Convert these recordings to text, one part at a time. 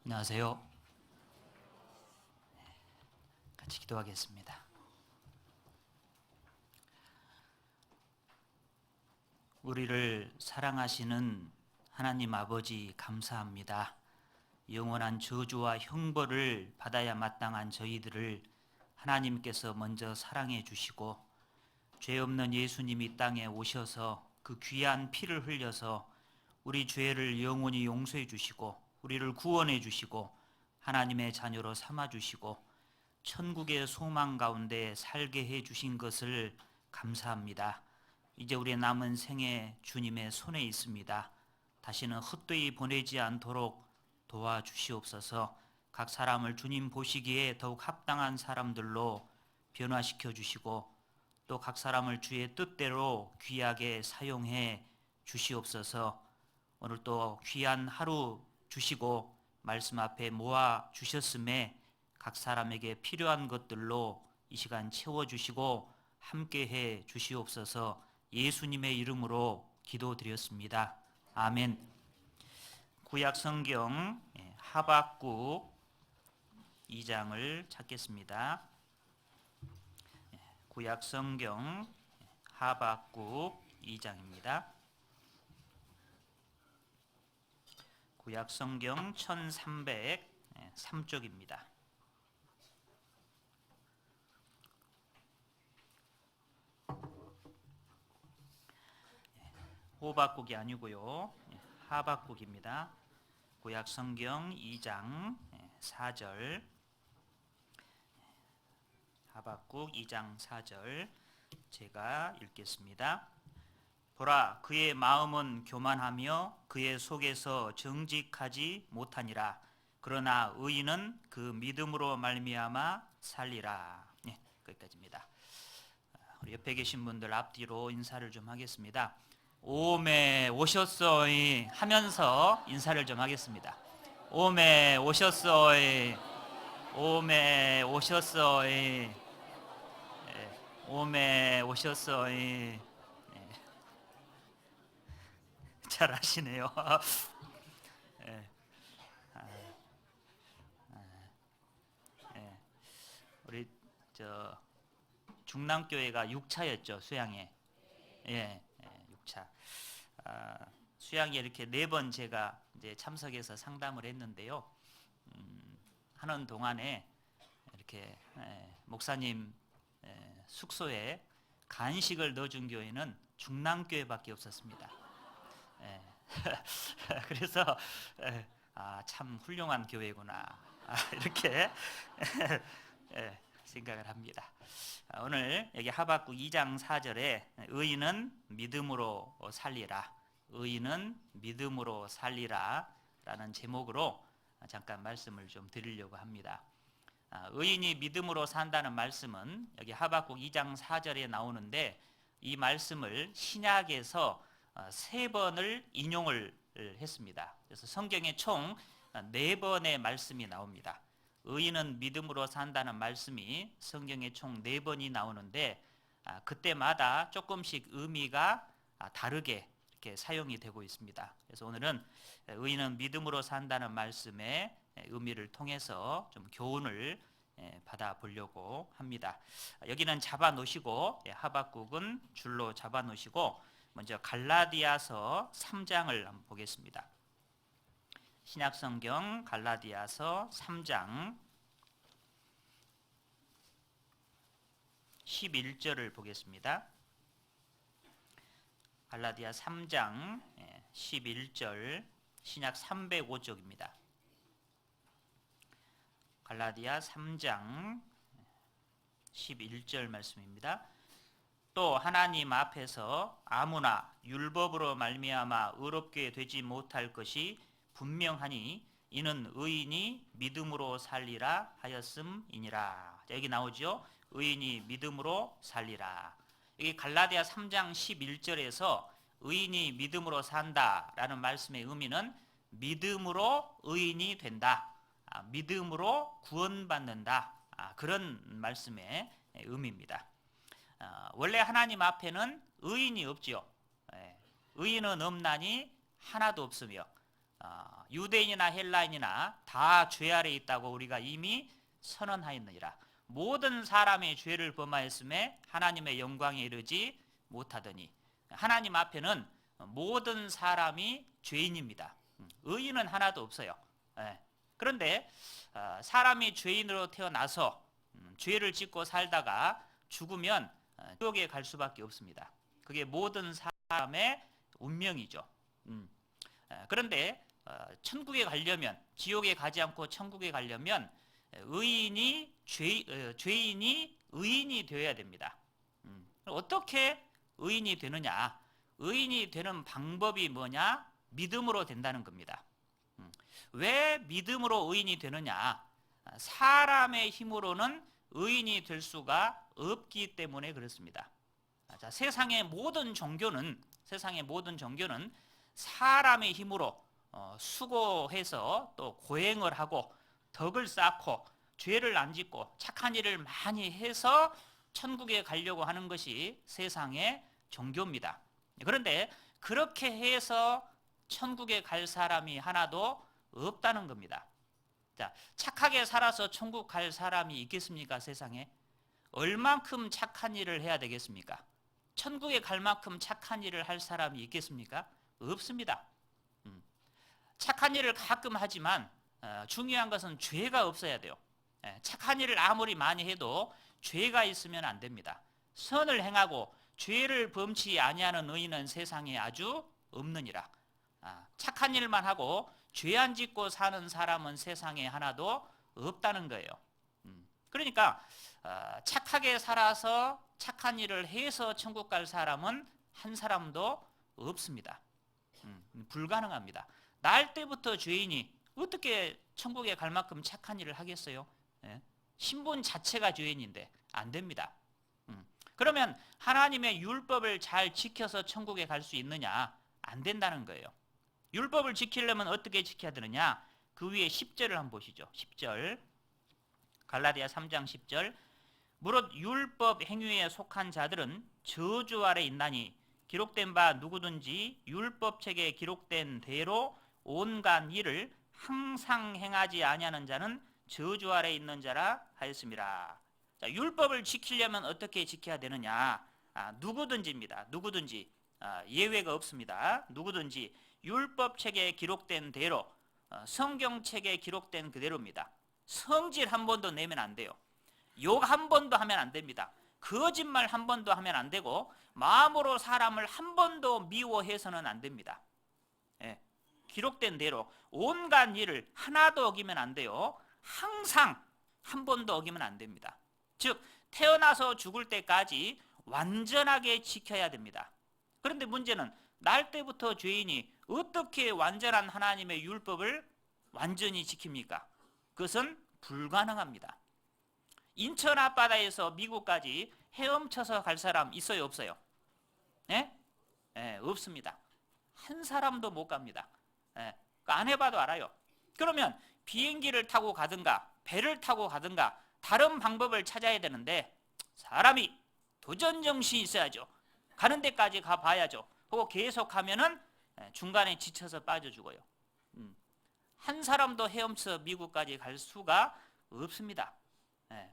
안녕하세요. 같이 기도하겠습니다. 우리를 사랑하시는 하나님 아버지 감사합니다. 영원한 저주와 형벌을 받아야 마땅한 저희들을 하나님께서 먼저 사랑해 주시고 죄 없는 예수님이 땅에 오셔서 그 귀한 피를 흘려서 우리 죄를 영원히 용서해 주시고 우리를 구원해 주시고 하나님의 자녀로 삼아 주시고 천국의 소망 가운데 살게 해 주신 것을 감사합니다. 이제 우리의 남은 생애 주님의 손에 있습니다. 다시는 헛되이 보내지 않도록 도와주시옵소서. 각 사람을 주님 보시기에 더욱 합당한 사람들로 변화시켜 주시고 또 각 사람을 주의 뜻대로 귀하게 사용해 주시옵소서. 오늘 또 귀한 하루 주시고 말씀 앞에 모아 주셨음에 각 사람에게 필요한 것들로 이 시간 채워주시고 함께해 주시옵소서. 예수님의 이름으로 기도드렸습니다. 아멘. 구약 성경 하박국 2장을 찾겠습니다. 구약 성경 하박국 2장입니다. 구약 성경 1303쪽입니다. 호박국이 아니고요. 하박국입니다. 구약 성경 2장 4절. 하박국 2장 4절 제가 읽겠습니다. 보라, 그의 마음은 교만하며 그의 속에서 정직하지 못하니라. 그러나 의인은 그 믿음으로 말미암아 살리라. 네, 거기까지입니다. 우리 옆에 계신 분들 앞뒤로 인사를 좀 하겠습니다. 오메 오셨어이 하면서 인사를 좀 하겠습니다. 오메 오셨어이, 오메 오셨어이, 오메 오셨어이. 잘 하시네요. 우리 중남교회가 6차였죠, 수양회. 6차. 수양회 이렇게 4번 제가 이제 참석해서 상담을 했는데요. 하는 동안에 이렇게 목사님 숙소에 간식을 넣어준 교회는 중남교회밖에 없었습니다. 그래서 참 훌륭한 교회구나 이렇게 생각을 합니다. 오늘 여기 하박국 2장 4절에 의인은 믿음으로 살리라, 의인은 믿음으로 살리라 라는 제목으로 잠깐 말씀을 좀 드리려고 합니다. 의인이 믿음으로 산다는 말씀은 여기 하박국 2장 4절에 나오는데 이 말씀을 신약에서 3번을 인용을 했습니다. 그래서 성경에 총 4번의 말씀이 나옵니다. 의인은 믿음으로 산다는 말씀이 성경에 총 4번이 나오는데 그때마다 조금씩 의미가 다르게 이렇게 사용이 되고 있습니다. 그래서 오늘은 의인은 믿음으로 산다는 말씀의 의미를 통해서 좀 교훈을 받아보려고 합니다. 여기는 잡아놓으시고 하박국은 줄로 잡아놓으시고 먼저 갈라디아서 3장을 한번 보겠습니다. 신약성경 갈라디아서 3장 11절을 보겠습니다. 갈라디아 3장 11절 신약 305쪽입니다. 갈라디아 3장 11절 말씀입니다. 또 하나님 앞에서 아무나 율법으로 말미암아 의롭게 되지 못할 것이 분명하니 이는 의인이 믿음으로 살리라 하였음이니라. 여기 나오죠. 의인이 믿음으로 살리라. 여기 갈라디아 3장 11절에서 의인이 믿음으로 산다라는 말씀의 의미는 믿음으로 의인이 된다, 믿음으로 구원받는다, 그런 말씀의 의미입니다. 원래 하나님 앞에는 의인이 없지요. 의인은 없나니 하나도 없으며 유대인이나 헬라인이나 다 죄 아래 있다고 우리가 이미 선언하였느니라. 모든 사람이 죄를 범하였음에 하나님의 영광에 이르지 못하더니. 하나님 앞에는 모든 사람이 죄인입니다. 의인은 하나도 없어요. 그런데 사람이 죄인으로 태어나서 죄를 짓고 살다가 죽으면 지옥에 갈 수밖에 없습니다. 그게 모든 사람의 운명이죠. 그런데 천국에 가려면, 지옥에 가지 않고 천국에 가려면 죄인이 의인이 되어야 됩니다. 어떻게 의인이 되느냐? 의인이 되는 방법이 뭐냐? 믿음으로 된다는 겁니다. 왜 믿음으로 의인이 되느냐? 사람의 힘으로는 의인이 될 수가 없기 때문에 그렇습니다. 자, 세상의 모든 종교는 사람의 힘으로 수고해서 또 고행을 하고 덕을 쌓고 죄를 안 짓고 착한 일을 많이 해서 천국에 가려고 하는 것이 세상의 종교입니다. 그런데 그렇게 해서 천국에 갈 사람이 하나도 없다는 겁니다. 자, 착하게 살아서 천국 갈 사람이 있겠습니까? 세상에 얼만큼 착한 일을 해야 되겠습니까? 천국에 갈 만큼 착한 일을 할 사람이 있겠습니까? 없습니다. 착한 일을 가끔 하지만 중요한 것은 죄가 없어야 돼요. 착한 일을 아무리 많이 해도 죄가 있으면 안 됩니다. 선을 행하고 죄를 범치 아니하는 의인은 세상에 아주 없느니라. 착한 일만 하고 죄 안 짓고 사는 사람은 세상에 하나도 없다는 거예요. 그러니까 착하게 살아서 착한 일을 해서 천국 갈 사람은 한 사람도 없습니다. 불가능합니다. 날 때부터 죄인이 어떻게 천국에 갈 만큼 착한 일을 하겠어요? 신분 자체가 죄인인데 안 됩니다. 그러면 하나님의 율법을 잘 지켜서 천국에 갈 수 있느냐? 안 된다는 거예요. 율법을 지키려면 어떻게 지켜야 되느냐? 그 위에 10절을 한번 보시죠. 10절. 갈라디아 3장 10절. 무릇 율법 행위에 속한 자들은 저주 아래 있나니 기록된 바 누구든지 율법책에 기록된 대로 온갖 일을 항상 행하지 아니하는 자는 저주 아래 있는 자라 하였습니다. 자, 율법을 지키려면 어떻게 지켜야 되느냐? 누구든지입니다. 누구든지. 예외가 없습니다. 누구든지 율법책에 기록된 대로, 성경책에 기록된 그대로입니다. 성질 한 번도 내면 안 돼요. 욕 한 번도 하면 안 됩니다. 거짓말 한 번도 하면 안 되고 마음으로 사람을 한 번도 미워해서는 안 됩니다. 기록된 대로 온갖 일을 하나도 어기면 안 돼요. 항상 한 번도 어기면 안 됩니다. 즉 태어나서 죽을 때까지 완전하게 지켜야 됩니다. 그런데 문제는 날 때부터 죄인이 어떻게 완전한 하나님의 율법을 완전히 지킵니까? 그것은 불가능합니다. 인천 앞바다에서 미국까지 헤엄쳐서 갈 사람 있어요, 없어요? 없습니다. 한 사람도 못 갑니다. 안 해봐도 알아요. 그러면 비행기를 타고 가든가 배를 타고 가든가 다른 방법을 찾아야 되는데 사람이 도전정신이 있어야죠. 가는 데까지 가봐야죠. 그거 계속하면은 중간에 지쳐서 빠져 죽어요. 한 사람도 헤엄쳐 미국까지 갈 수가 없습니다.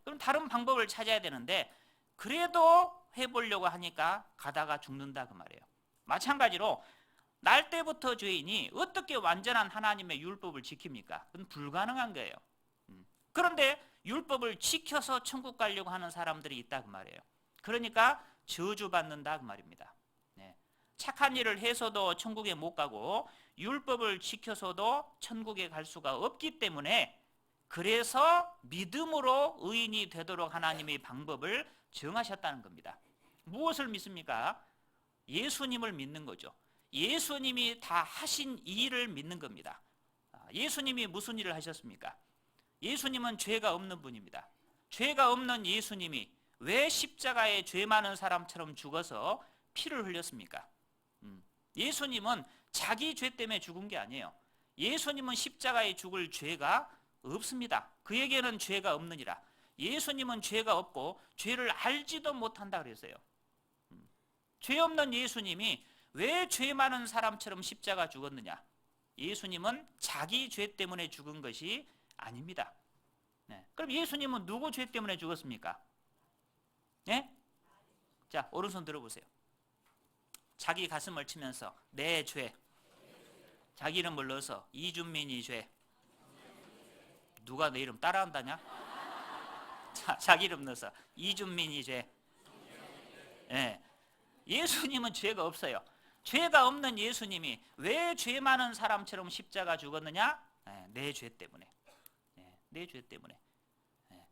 그럼 다른 방법을 찾아야 되는데 그래도 해보려고 하니까 가다가 죽는다 그 말이에요. 마찬가지로 날 때부터 죄인이 어떻게 완전한 하나님의 율법을 지킵니까? 그건 불가능한 거예요. 그런데 율법을 지켜서 천국 가려고 하는 사람들이 있다 그 말이에요. 그러니까 저주받는다 그 말입니다. 착한 일을 해서도 천국에 못 가고 율법을 지켜서도 천국에 갈 수가 없기 때문에 그래서 믿음으로 의인이 되도록 하나님의 방법을 정하셨다는 겁니다. 무엇을 믿습니까? 예수님을 믿는 거죠. 예수님이 다 하신 이 일을 믿는 겁니다. 예수님이 무슨 일을 하셨습니까? 예수님은 죄가 없는 분입니다. 죄가 없는 예수님이 왜 십자가에 죄 많은 사람처럼 죽어서 피를 흘렸습니까? 예수님은 자기 죄 때문에 죽은 게 아니에요. 예수님은 십자가에 죽을 죄가 없습니다. 그에게는 죄가 없느니라. 예수님은 죄가 없고 죄를 알지도 못한다 그랬어요. 죄 없는 예수님이 왜 죄 많은 사람처럼 십자가 죽었느냐? 예수님은 자기 죄 때문에 죽은 것이 아닙니다. 네. 그럼 예수님은 누구 죄 때문에 죽었습니까? 네? 자, 오른손 들어보세요. 자기 가슴을 치면서 내 죄, 자기 이름을 넣어서 이준민이 죄. 누가 내 이름 따라한다냐? 자, 자기 이름 넣어서 이준민이 죄. 네. 예수님은 죄가 없어요. 죄가 없는 예수님이 왜 죄 많은 사람처럼 십자가 죽었느냐? 네, 내 죄 때문에. 네, 내 죄 때문에. 네.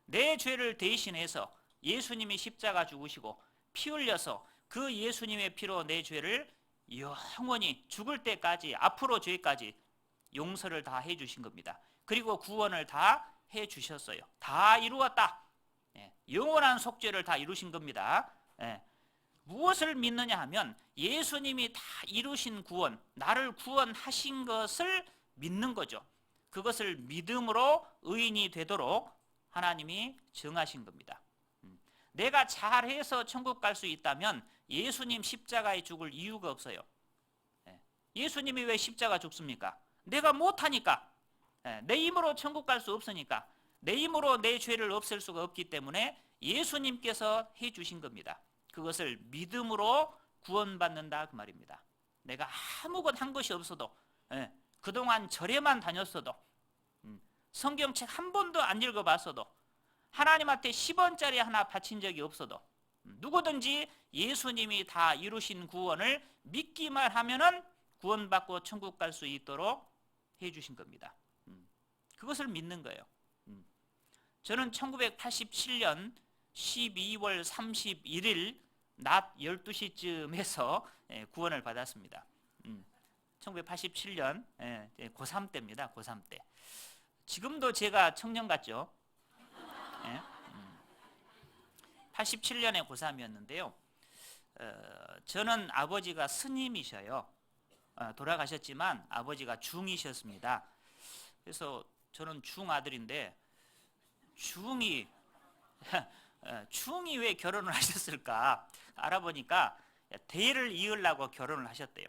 내 죄를 대신해서 예수님이 십자가 죽으시고 피 흘려서 그 예수님의 피로 내 죄를 영원히 죽을 때까지, 앞으로 죄까지 용서를 다 해주신 겁니다. 그리고 구원을 다 해주셨어요. 다 이루었다. 예, 영원한 속죄를 다 이루신 겁니다. 예, 무엇을 믿느냐 하면 예수님이 다 이루신 구원, 나를 구원하신 것을 믿는 거죠. 그것을 믿음으로 의인이 되도록 하나님이 정하신 겁니다. 내가 잘해서 천국 갈 수 있다면 예수님 십자가에 죽을 이유가 없어요. 예수님이 왜 십자가 죽습니까? 내가 못하니까. 내 힘으로 천국 갈 수 없으니까. 내 힘으로 내 죄를 없앨 수가 없기 때문에 예수님께서 해주신 겁니다. 그것을 믿음으로 구원받는다 그 말입니다. 내가 아무것도 한 것이 없어도, 그동안 절에만 다녔어도, 성경책 한 번도 안 읽어봤어도, 하나님한테 10원짜리 하나 바친 적이 없어도, 누구든지 예수님이 다 이루신 구원을 믿기만 하면은 구원받고 천국 갈 수 있도록 해주신 겁니다. 그것을 믿는 거예요. 저는 1987년 12월 31일 낮 12시쯤에서 구원을 받았습니다. 1987년 고3 때입니다. 고3 때. 지금도 제가 청년 같죠? 87년에 고3이었는데요. 저는 아버지가 스님이셔요. 돌아가셨지만 아버지가 중이셨습니다. 그래서 저는 중아들인데 중이 왜 결혼을 하셨을까 알아보니까 대를 이으려고 결혼을 하셨대요.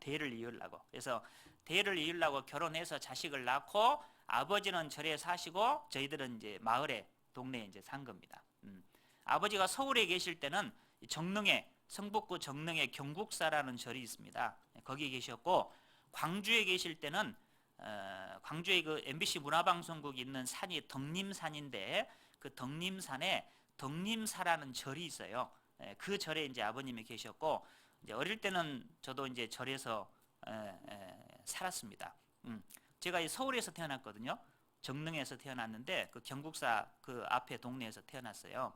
대를 이으려고. 그래서 대를 이으려고 결혼해서 자식을 낳고 아버지는 절에 사시고 저희들은 이제 마을에 동네에 이제 산 겁니다. 아버지가 서울에 계실 때는 정릉에 성북구 정릉에 경국사라는 절이 있습니다. 거기 계셨고 광주에 계실 때는 광주에 그 MBC 문화방송국이 있는 산이 덕림산인데 그 덕림산에 덕림사라는 절이 있어요. 그 절에 이제 아버님이 계셨고 이제 어릴 때는 저도 이제 절에서 살았습니다. 제가 서울에서 태어났거든요. 정릉에서 태어났는데 그 경국사 그 앞에 동네에서 태어났어요.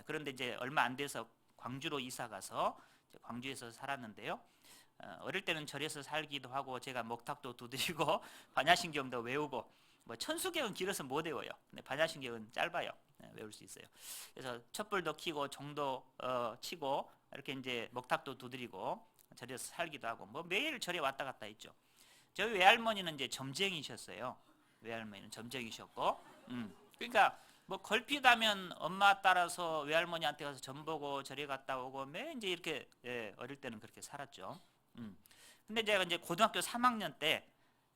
그런데 이제 얼마 안 돼서 광주로 이사 가서 광주에서 살았는데요. 어릴 때는 절에서 살기도 하고 제가 목탁도 두드리고 반야신경도 외우고 뭐 천수경은 길어서 못 외워요. 근데 반야신경은 짧아요. 외울 수 있어요. 그래서 촛불도 켜고 종도 치고 이렇게 이제 목탁도 두드리고 절에서 살기도 하고 뭐 매일 절에 왔다 갔다 했죠. 저희 외할머니는 이제 점쟁이셨어요. 외할머니는 점쟁이셨고, 그러니까 뭐 걸핏하면 엄마 따라서 외할머니한테 가서 점 보고 절에 갔다 오고 매 이제 이렇게 어릴 때는 그렇게 살았죠. 근데 제가 이제 고등학교 3학년 때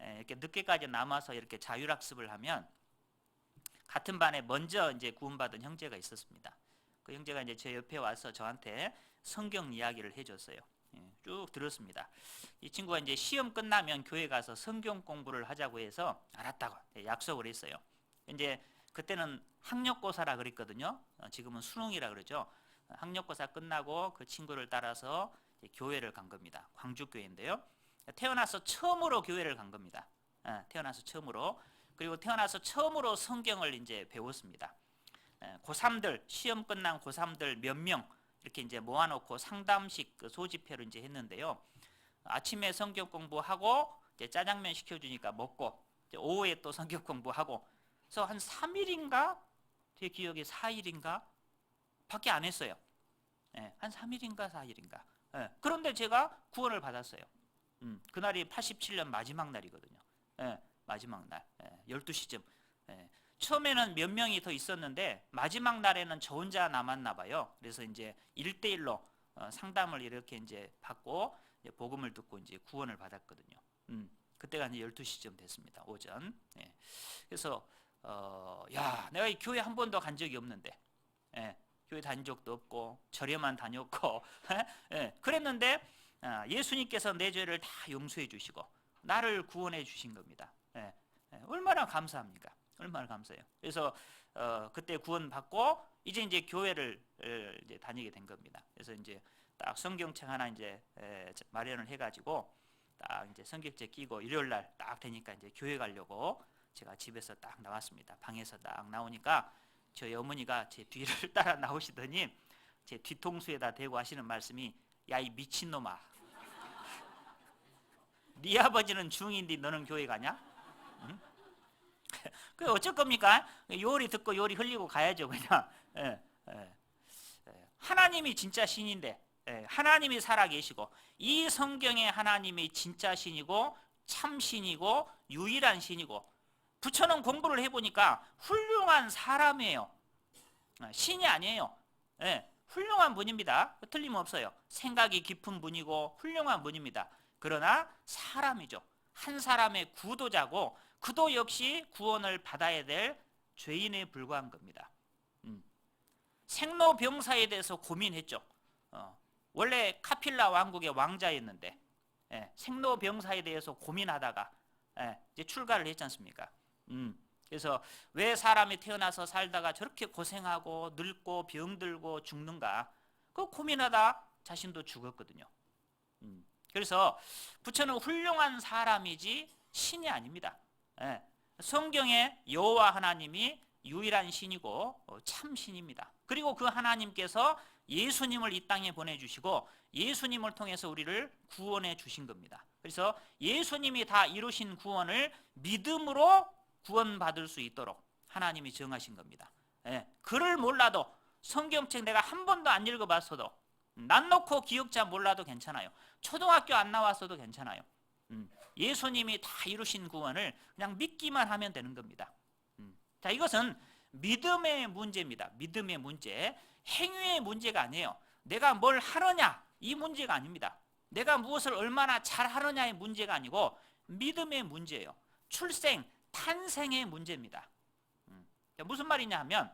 이렇게 늦게까지 남아서 이렇게 자율학습을 하면 같은 반에 먼저 이제 구원받은 형제가 있었습니다. 그 형제가 이제 제 옆에 와서 저한테 성경 이야기를 해줬어요. 쭉 들었습니다. 이 친구가 이제 시험 끝나면 교회 가서 성경 공부를 하자고 해서 알았다고 약속을 했어요. 이제 그때는 학력고사라 그랬거든요. 지금은 수능이라 그러죠. 학력고사 끝나고 그 친구를 따라서 교회를 간 겁니다. 광주교회인데요. 태어나서 처음으로 교회를 간 겁니다. 태어나서 처음으로. 그리고 태어나서 처음으로 성경을 이제 배웠습니다. 고3들, 시험 끝난 고3들 몇 명 이렇게 이제 모아놓고 상담식 그 소집회를 이제 했는데요. 아침에 성경 공부하고 이제 짜장면 시켜주니까 먹고 이제 오후에 또 성경 공부하고 그래서 한 3일인가 제 기억에 4일인가 밖에 안 했어요. 한 3일인가 4일인가. 그런데 제가 구원을 받았어요. 그날이 87년 마지막 날이거든요. 마지막 날 12시쯤. 처음에는 몇 명이 더 있었는데 마지막 날에는 저 혼자 남았나 봐요. 그래서 이제 1대1로 상담을 이렇게 이제 받고 이제 복음을 듣고 이제 구원을 받았거든요. 그때가 이제 12시쯤 됐습니다. 오전. 예. 그래서 야, 내가 이 교회 한 번도 간 적이 없는데, 예. 교회 다닌 적도 없고 절에만 다녔고 예. 그랬는데 예수님께서 내 죄를 다 용서해 주시고 나를 구원해 주신 겁니다. 예. 예. 얼마나 감사합니까? 얼마나 감사해요. 그래서 그때 구원받고 이제 교회를 이제 다니게 된 겁니다. 그래서 이제 딱 성경책 하나 이제 마련을 해가지고 딱 이제 성경책 끼고 일요일 날 딱 되니까 이제 교회 가려고 제가 집에서 딱 나왔습니다. 방에서 딱 나오니까 저희 어머니가 제 뒤를 따라 나오시더니 제 뒤통수에다 대고 하시는 말씀이, 야, 이 미친놈아, 네 아버지는 중인데 너는 교회 가냐? 응? 그 어쩔 겁니까? 요리 듣고 요리 흘리고 가야죠, 그냥. 하나님이 진짜 신인데, 하나님이 살아계시고 이 성경에 하나님이 진짜 신이고 참 신이고 유일한 신이고, 부처는 공부를 해보니까 훌륭한 사람이에요. 신이 아니에요. 훌륭한 분입니다. 틀림없어요. 생각이 깊은 분이고 훌륭한 분입니다. 그러나 사람이죠. 한 사람의 구도자고 그도 역시 구원을 받아야 될 죄인에 불과한 겁니다. 생로병사에 대해서 고민했죠. 원래 카필라 왕국의 왕자였는데 생로병사에 대해서 고민하다가 이제 출가를 했지 않습니까? 그래서 왜 사람이 태어나서 살다가 저렇게 고생하고 늙고 병들고 죽는가, 그 고민하다 자신도 죽었거든요. 그래서 부처는 훌륭한 사람이지 신이 아닙니다. 성경에 여호와 하나님이 유일한 신이고 참 신입니다. 그리고 그 하나님께서 예수님을 이 땅에 보내주시고 예수님을 통해서 우리를 구원해 주신 겁니다. 그래서 예수님이 다 이루신 구원을 믿음으로 구원받을 수 있도록 하나님이 정하신 겁니다. 글을 몰라도, 성경책 내가 한 번도 안 읽어봤어도, 난 놓고 기억자 몰라도 괜찮아요. 초등학교 안 나왔어도 괜찮아요. 예수님이 다 이루신 구원을 그냥 믿기만 하면 되는 겁니다. 자, 이것은 믿음의 문제입니다. 믿음의 문제. 행위의 문제가 아니에요. 내가 뭘 하느냐, 이 문제가 아닙니다. 내가 무엇을 얼마나 잘 하느냐의 문제가 아니고 믿음의 문제예요. 출생, 탄생의 문제입니다. 무슨 말이냐 하면,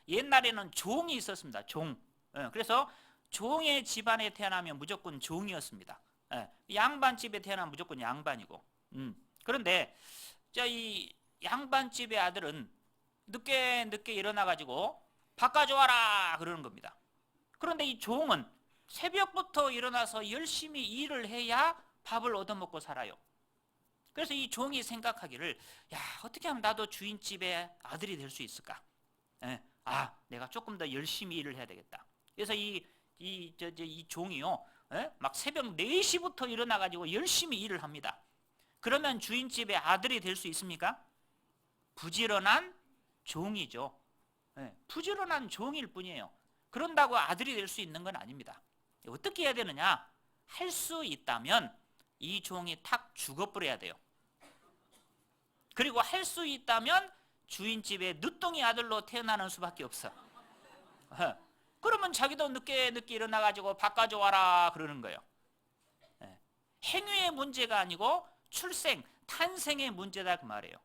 옛날에는 종이 있었습니다. 종. 그래서 종의 집안에 태어나면 무조건 종이었습니다. 양반집에 태어나면 무조건 양반이고. 그런데 이 양반집의 아들은 늦게 일어나가지고 밥 가져와라 그러는 겁니다. 그런데 이 종은 새벽부터 일어나서 열심히 일을 해야 밥을 얻어먹고 살아요. 그래서 이 종이 생각하기를, 야, 어떻게 하면 나도 주인집의 아들이 될 수 있을까? 내가 조금 더 열심히 일을 해야 되겠다. 그래서 이 종이요, 막 새벽 4시부터 일어나가지고 열심히 일을 합니다. 그러면 주인집의 아들이 될 수 있습니까? 부지런한 종이죠. 부지런한 종일 뿐이에요. 그런다고 아들이 될 수 있는 건 아닙니다. 어떻게 해야 되느냐? 할 수 있다면 이 종이 탁 죽어버려야 돼요. 그리고 할 수 있다면 주인집의 늦둥이 아들로 태어나는 수밖에 없어. 그러면 자기도 늦게 일어나가지고 밥 가져와라 그러는 거예요. 행위의 문제가 아니고 출생, 탄생의 문제다 그 말이에요.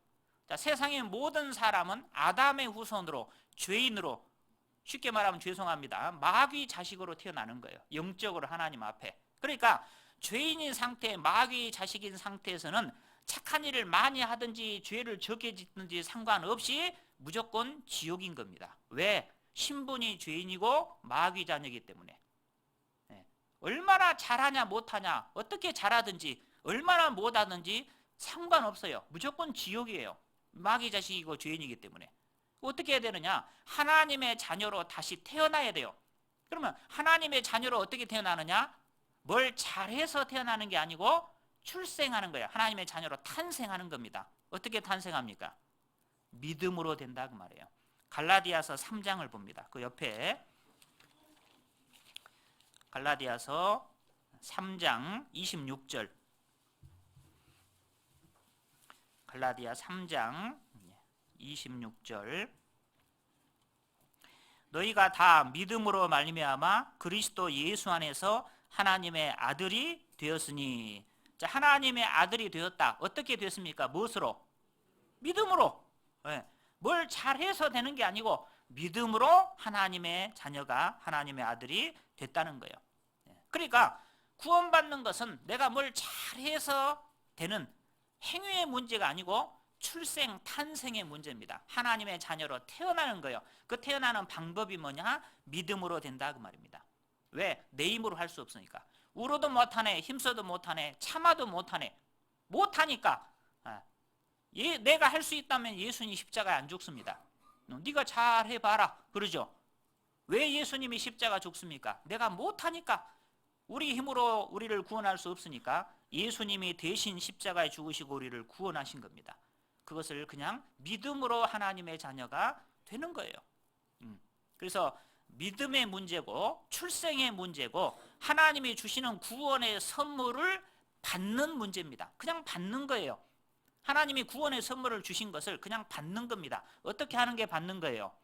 자, 세상의 모든 사람은 아담의 후손으로, 죄인으로, 쉽게 말하면 죄송합니다, 마귀 자식으로 태어나는 거예요. 영적으로 하나님 앞에. 그러니까 죄인인 상태, 마귀 자식인 상태에서는 착한 일을 많이 하든지 죄를 적게 짓든지 상관없이 무조건 지옥인 겁니다. 왜? 신분이 죄인이고 마귀 자녀이기 때문에. 얼마나 잘하냐 못하냐, 어떻게 잘하든지 얼마나 못하든지 상관없어요. 무조건 지옥이에요. 마귀 자식이고 죄인이기 때문에. 어떻게 해야 되느냐? 하나님의 자녀로 다시 태어나야 돼요. 그러면 하나님의 자녀로 어떻게 태어나느냐? 뭘 잘해서 태어나는 게 아니고 출생하는 거예요. 하나님의 자녀로 탄생하는 겁니다. 어떻게 탄생합니까? 믿음으로 된다 그 말이에요. 갈라디아서 3장을 봅니다. 그 옆에 갈라디아서 3장 26절, 갈라디아 3장 26절, 너희가 다 믿음으로 말미암아 그리스도 예수 안에서 하나님의 아들이 되었으니 자, 하나님의 아들이 되었다. 어떻게 됐습니까? 무엇으로? 믿음으로. 예. 뭘 잘해서 되는 게 아니고 믿음으로 하나님의 자녀가 하나님의 아들이 됐다는 거예요. 예. 그러니까 구원받는 것은 내가 뭘 잘해서 되는 행위의 문제가 아니고 출생, 탄생의 문제입니다. 하나님의 자녀로 태어나는 거예요. 그 태어나는 방법이 뭐냐? 믿음으로 된다 그 말입니다. 왜? 내 힘으로 할 수 없으니까. 울어도 못하네, 힘써도 못하네, 참아도 못하네. 못하니까 내가 할 수 있다면 예수님 십자가에 안 죽습니다. 네가 잘 해봐라 그러죠. 왜 예수님이 십자가 죽습니까? 내가 못하니까. 우리 힘으로 우리를 구원할 수 없으니까 예수님이 대신 십자가에 죽으시고 우리를 구원하신 겁니다. 그것을 그냥 믿음으로 하나님의 자녀가 되는 거예요. 그래서 믿음의 문제고 출생의 문제고 하나님이 주시는 구원의 선물을 받는 문제입니다. 그냥 받는 거예요. 하나님이 구원의 선물을 주신 것을 그냥 받는 겁니다. 어떻게 하는 게 받는 거예요?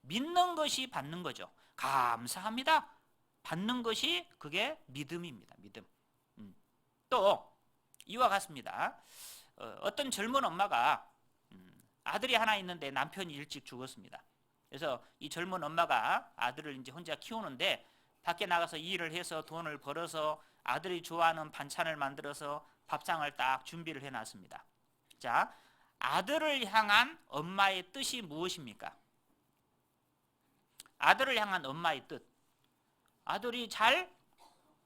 믿는 것이 받는 거죠. 감사합니다. 받는 것이 그게 믿음입니다. 믿음. 또 이와 같습니다. 어떤 젊은 엄마가 아들이 하나 있는데 남편이 일찍 죽었습니다. 그래서 이 젊은 엄마가 아들을 이제 혼자 키우는데 밖에 나가서 일을 해서 돈을 벌어서 아들이 좋아하는 반찬을 만들어서 밥상을 딱 준비를 해놨습니다. 자, 아들을 향한 엄마의 뜻이 무엇입니까? 아들을 향한 엄마의 뜻. 아들이 잘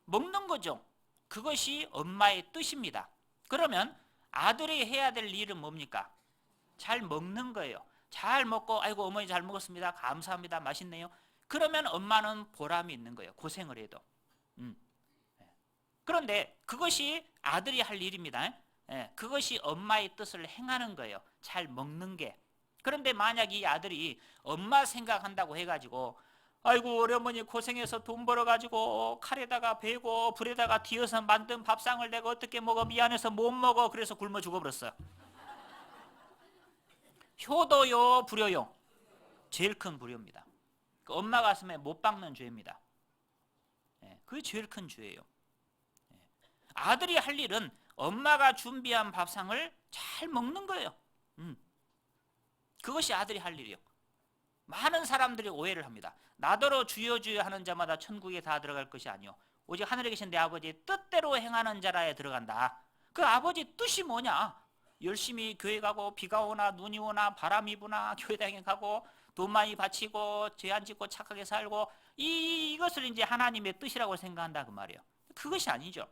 먹는 거죠. 그것이 엄마의 뜻입니다. 그러면 아들이 해야 될 일은 뭡니까? 잘 먹는 거예요. 잘 먹고 아이고 어머니 잘 먹었습니다. 감사합니다. 맛있네요. 그러면 엄마는 보람이 있는 거예요. 고생을 해도. 그런데 그것이 아들이 할 일입니다. 그것이 엄마의 뜻을 행하는 거예요. 잘 먹는 게. 그런데 만약 이 아들이 엄마 생각한다고 해가지고 아이고 우리 어머니 고생해서 돈 벌어가지고 칼에다가 베고 불에다가 뒤어서 만든 밥상을 내가 어떻게 먹어 미안해서 못 먹어 그래서 굶어 죽어버렸어요. 효도요 불효요? 제일 큰 불효입니다. 그 엄마 가슴에 못 박는 죄입니다. 그게 제일 큰 죄예요. 아들이 할 일은 엄마가 준비한 밥상을 잘 먹는 거예요. 그것이 아들이 할 일이에요. 많은 사람들이 오해를 합니다. 나더러 주여 주여 하는 자마다 천국에 다 들어갈 것이 아니요 오직 하늘에 계신 내 아버지의 뜻대로 행하는 자라에 들어간다. 그 아버지 뜻이 뭐냐? 열심히 교회 가고 비가 오나 눈이 오나 바람이 부나 교회 다니게 가고 돈 많이 바치고 죄 안 짓고 착하게 살고 이것을 이제 하나님의 뜻이라고 생각한다 그 말이에요. 그것이 아니죠.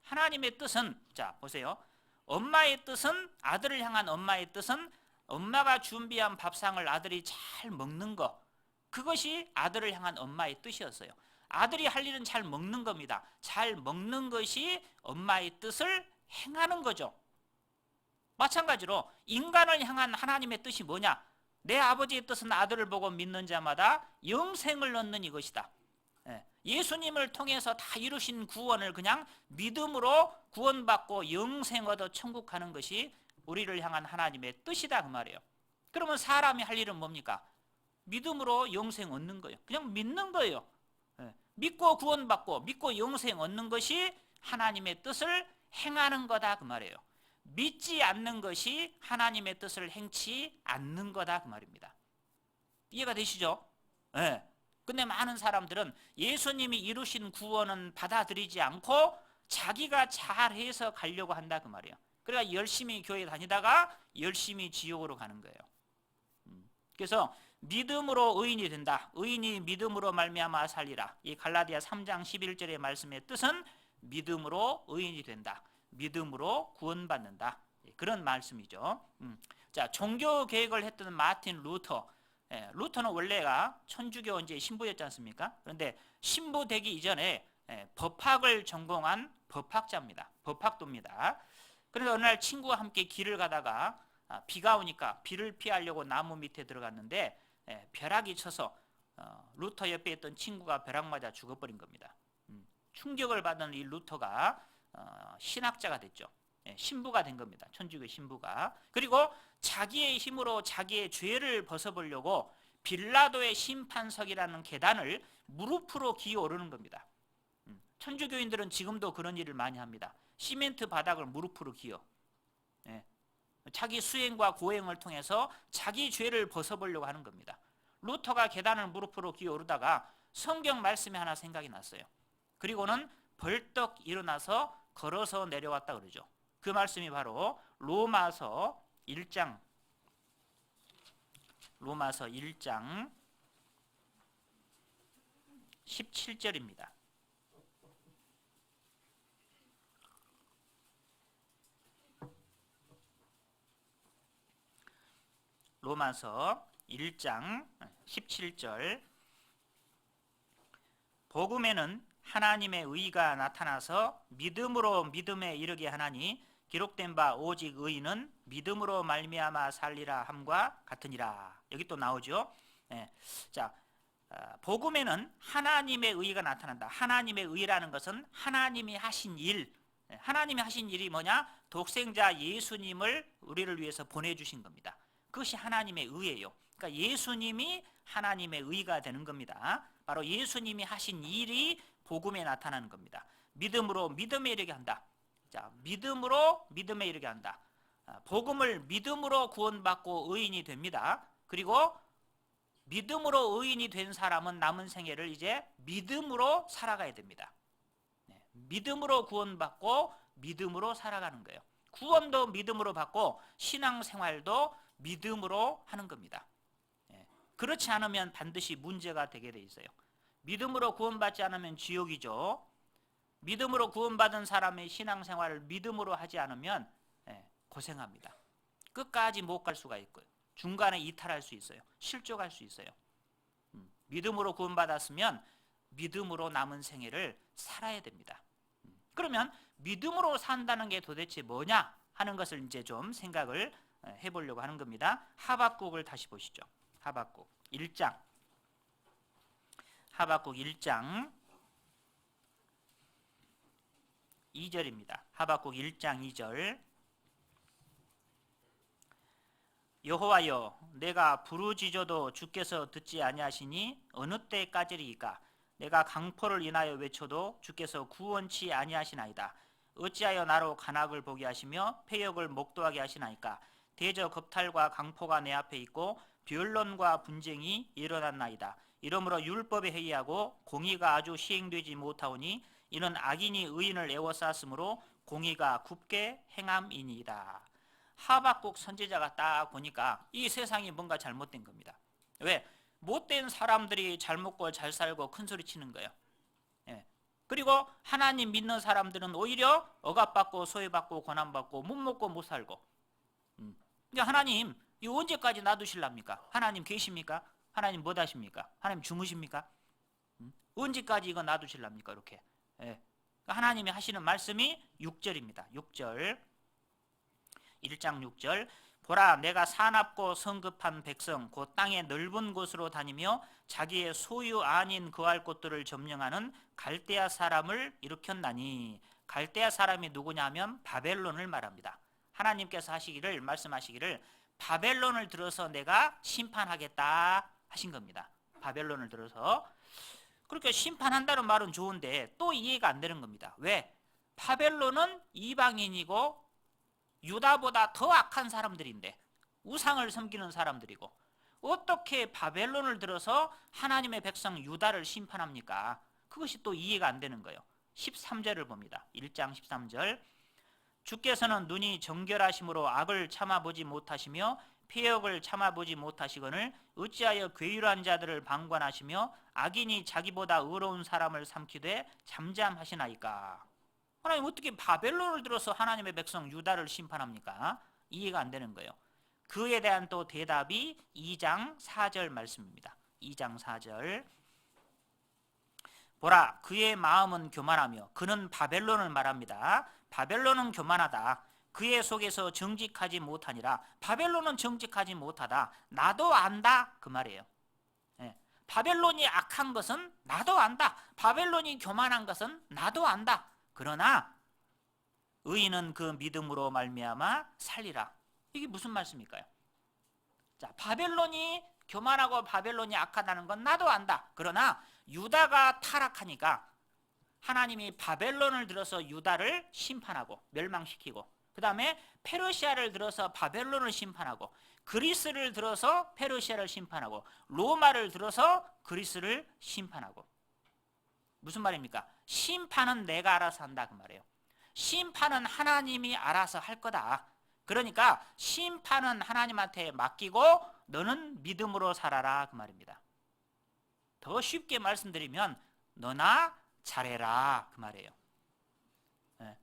하나님의 뜻은 자 보세요. 엄마의 뜻은 아들을 향한 엄마의 뜻은 엄마가 준비한 밥상을 아들이 잘 먹는 거 그것이 아들을 향한 엄마의 뜻이었어요. 아들이 할 일은 잘 먹는 겁니다. 잘 먹는 것이 엄마의 뜻을 행하는 거죠. 마찬가지로 인간을 향한 하나님의 뜻이 뭐냐? 내 아버지의 뜻은 아들을 보고 믿는 자마다 영생을 얻는 이것이다. 예수님을 통해서 다 이루신 구원을 그냥 믿음으로 구원받고 영생 얻어 천국 가는 것이 우리를 향한 하나님의 뜻이다 그 말이에요. 그러면 사람이 할 일은 뭡니까? 믿음으로 영생 얻는 거예요. 그냥 믿는 거예요. 믿고 구원받고 믿고 영생 얻는 것이 하나님의 뜻을 행하는 거다 그 말이에요. 믿지 않는 것이 하나님의 뜻을 행치 않는 거다 그 말입니다. 이해가 되시죠? 네. 근데 많은 사람들은 예수님이 이루신 구원은 받아들이지 않고 자기가 잘해서 가려고 한다 그 말이에요. 그러니까 열심히 교회 다니다가 열심히 지옥으로 가는 거예요. 그래서 믿음으로 의인이 된다. 의인이 믿음으로 말미암아 살리라. 이 갈라디아 3장 11절의 말씀의 뜻은 믿음으로 의인이 된다. 믿음으로 구원받는다. 그런 말씀이죠. 자, 종교 개혁을 했던 마틴 루터. 루터는 원래가 천주교 이제 신부였지 않습니까? 그런데 신부 되기 이전에 법학을 전공한 법학자입니다. 법학도입니다. 그래서 어느 날 친구와 함께 길을 가다가 비가 오니까 비를 피하려고 나무 밑에 들어갔는데 벼락이 쳐서 루터 옆에 있던 친구가 벼락 맞아 죽어버린 겁니다. 충격을 받은 이 루터가 신학자가 됐죠. 신부가 된 겁니다. 천주교 신부가. 그리고 자기의 힘으로 자기의 죄를 벗어보려고 빌라도의 심판석이라는 계단을 무릎으로 기어오르는 겁니다. 천주교인들은 지금도 그런 일을 많이 합니다. 시멘트 바닥을 무릎으로 기어. 예. 자기 수행과 고행을 통해서 자기 죄를 벗어보려고 하는 겁니다. 루터가 계단을 무릎으로 기어 오르다가 성경 말씀이 하나 생각이 났어요. 그리고는 벌떡 일어나서 걸어서 내려왔다 그러죠. 그 말씀이 바로 로마서 1장 17절입니다. 로마서 1장 17절. 복음에는 하나님의 의가 나타나서 믿음으로 믿음에 이르게 하나니 기록된 바 오직 의인은 믿음으로 말미암아 살리라 함과 같으니라. 여기 또 나오죠. 네. 자, 복음에는 하나님의 의가 나타난다. 하나님의 의라는 것은 하나님이 하신 일. 하나님이 하신 일이 뭐냐? 독생자 예수님을 우리를 위해서 보내주신 겁니다. 그것이 하나님의 의예요. 그러니까 예수님이 하나님의 의가 되는 겁니다. 바로 예수님이 하신 일이 복음에 나타나는 겁니다. 믿음으로 믿음에 이르게 한다. 자, 믿음으로 믿음에 이르게 한다. 복음을 믿음으로 구원받고 의인이 됩니다. 그리고 믿음으로 의인이 된 사람은 남은 생애를 이제 믿음으로 살아가야 됩니다. 믿음으로 구원받고 믿음으로 살아가는 거예요. 구원도 믿음으로 받고 신앙생활도 믿음으로 하는 겁니다. 그렇지 않으면 반드시 문제가 되게 돼 있어요. 믿음으로 구원받지 않으면 지옥이죠. 믿음으로 구원받은 사람의 신앙생활을 믿음으로 하지 않으면 고생합니다. 끝까지 못 갈 수가 있고요. 중간에 이탈할 수 있어요. 실족할 수 있어요. 믿음으로 구원받았으면 믿음으로 남은 생애를 살아야 됩니다. 그러면 믿음으로 산다는 게 도대체 뭐냐 하는 것을 이제 좀 생각을 해보려고 하는 겁니다. 하박국을 다시 보시죠. 하박국 1장 2절입니다. 하박국 1장 2절. 여호와여, 내가 부르짖어도 주께서 듣지 아니하시니 어느 때까지리이까? 내가 강포를 인하여 외쳐도 주께서 구원치 아니하시나이다. 어찌하여 나로 간악을 보게 하시며 패역을 목도하게 하시나이까? 대저 겁탈과 강포가 내 앞에 있고 변론과 분쟁이 일어났나이다. 이러므로 율법에 회의하고 공의가 아주 시행되지 못하오니 이는 악인이 의인을 에워쌌으므로 공의가 굽게 행함이니이다. 하박국 선지자가 딱 보니까 이 세상이 뭔가 잘못된 겁니다. 왜? 못된 사람들이 잘 먹고 잘 살고 큰 소리 치는 거예요. 그리고 하나님 믿는 사람들은 오히려 억압받고 소외받고 고난받고 못 먹고 못 살고. 근데 하나님 이 언제까지 놔두실랍니까? 하나님 계십니까? 하나님 못 하십니까? 하나님 주무십니까? 언제까지 이거 놔두실랍니까? 이렇게. 하나님이 하시는 말씀이 6절입니다. 6절 1장 6절. 보라, 내가 사납고 성급한 백성 곧 땅의 넓은 곳으로 다니며 자기의 소유 아닌 거할 곳들을 점령하는 갈대아 사람을 일으켰나니. 갈대아 사람이 누구냐면 바벨론을 말합니다. 하나님께서 말씀하시기를 바벨론을 들어서 내가 심판하겠다 하신 겁니다. 바벨론을 들어서. 그렇게 심판한다는 말은 좋은데 또 이해가 안 되는 겁니다. 왜? 바벨론은 이방인이고 유다보다 더 악한 사람들인데, 우상을 섬기는 사람들이고, 어떻게 바벨론을 들어서 하나님의 백성 유다를 심판합니까? 그것이 또 이해가 안 되는 거예요. 13절을 봅니다. 1장 13절. 주께서는 눈이 정결하심으로 악을 참아보지 못하시며 폐역을 참아보지 못하시거늘 어찌하여 괴율한 자들을 방관하시며 악인이 자기보다 의로운 사람을 삼키되 잠잠하시나이까? 하나님 어떻게 바벨론을 들어서 하나님의 백성 유다를 심판합니까? 이해가 안 되는 거예요. 그에 대한 또 대답이 2장 4절 말씀입니다. 2장 4절. 보라, 그의 마음은 교만하며 그는 바벨론을 말합니다. 바벨론은 교만하다. 그의 속에서 정직하지 못하니라. 바벨론은 정직하지 못하다. 나도 안다 그 말이에요. 바벨론이 악한 것은 나도 안다. 바벨론이 교만한 것은 나도 안다. 그러나 의인은 그 믿음으로 말미암아 살리라. 이게 무슨 말씀일까요? 자, 바벨론이 교만하고 바벨론이 악하다는 건 나도 안다. 그러나 유다가 타락하니까 하나님이 바벨론을 들어서 유다를 심판하고 멸망시키고, 그 다음에 페르시아를 들어서 바벨론을 심판하고, 그리스를 들어서 페르시아를 심판하고, 로마를 들어서 그리스를 심판하고. 무슨 말입니까? 심판은 내가 알아서 한다 그 말이에요. 심판은 하나님이 알아서 할 거다. 그러니까 심판은 하나님한테 맡기고 너는 믿음으로 살아라 그 말입니다. 더 쉽게 말씀드리면 너나 잘해라 그 말이에요. 네.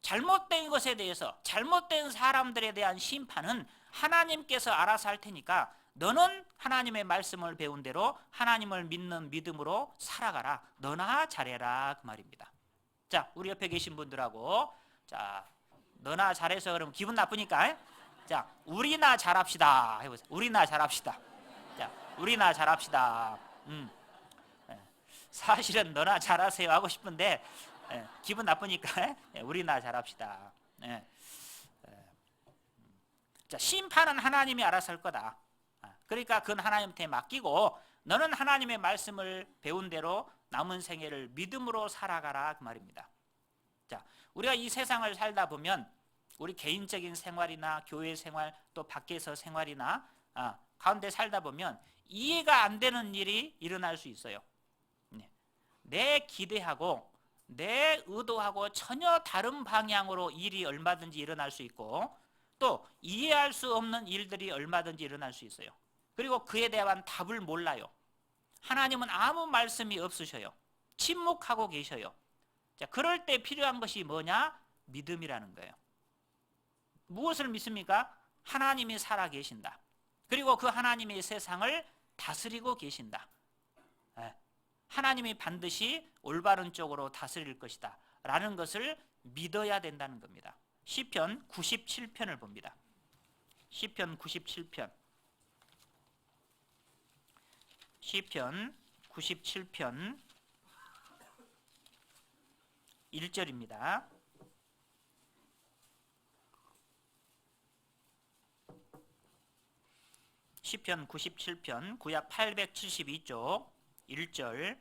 잘못된 것에 대해서, 잘못된 사람들에 대한 심판은 하나님께서 알아서 할 테니까 너는 하나님의 말씀을 배운 대로 하나님을 믿는 믿음으로 살아가라. 너나 잘해라 그 말입니다. 자, 우리 옆에 계신 분들하고, 자, 너나 잘해서 그러면 기분 나쁘니까, 자, 우리나 잘합시다 해보세요. 우리나 잘합시다. 자, 우리나 잘합시다. 사실은 너나 잘하세요 하고 싶은데 기분 나쁘니까 우리나 잘합시다. 자, 심판은 하나님이 알아서 할 거다. 그러니까 그건 하나님한테 맡기고 너는 하나님의 말씀을 배운 대로 남은 생애를 믿음으로 살아가라 그 말입니다. 자, 우리가 이 세상을 살다 보면 우리 개인적인 생활이나 교회 생활, 또 밖에서 생활이나 가운데 살다 보면 이해가 안 되는 일이 일어날 수 있어요. 내 기대하고 내 의도하고 전혀 다른 방향으로 일이 얼마든지 일어날 수 있고, 또 이해할 수 없는 일들이 얼마든지 일어날 수 있어요. 그리고 그에 대한 답을 몰라요. 하나님은 아무 말씀이 없으셔요. 침묵하고 계셔요. 자, 그럴 때 필요한 것이 뭐냐? 믿음이라는 거예요. 무엇을 믿습니까? 하나님이 살아 계신다. 그리고 그 하나님이 세상을 다스리고 계신다. 하나님이 반드시 올바른 쪽으로 다스릴 것이다 라는 것을 믿어야 된다는 겁니다. 시편 97편을 봅니다. 시편 97편. 시편 97편 1절입니다. 시편 97편 구약 872쪽 1절.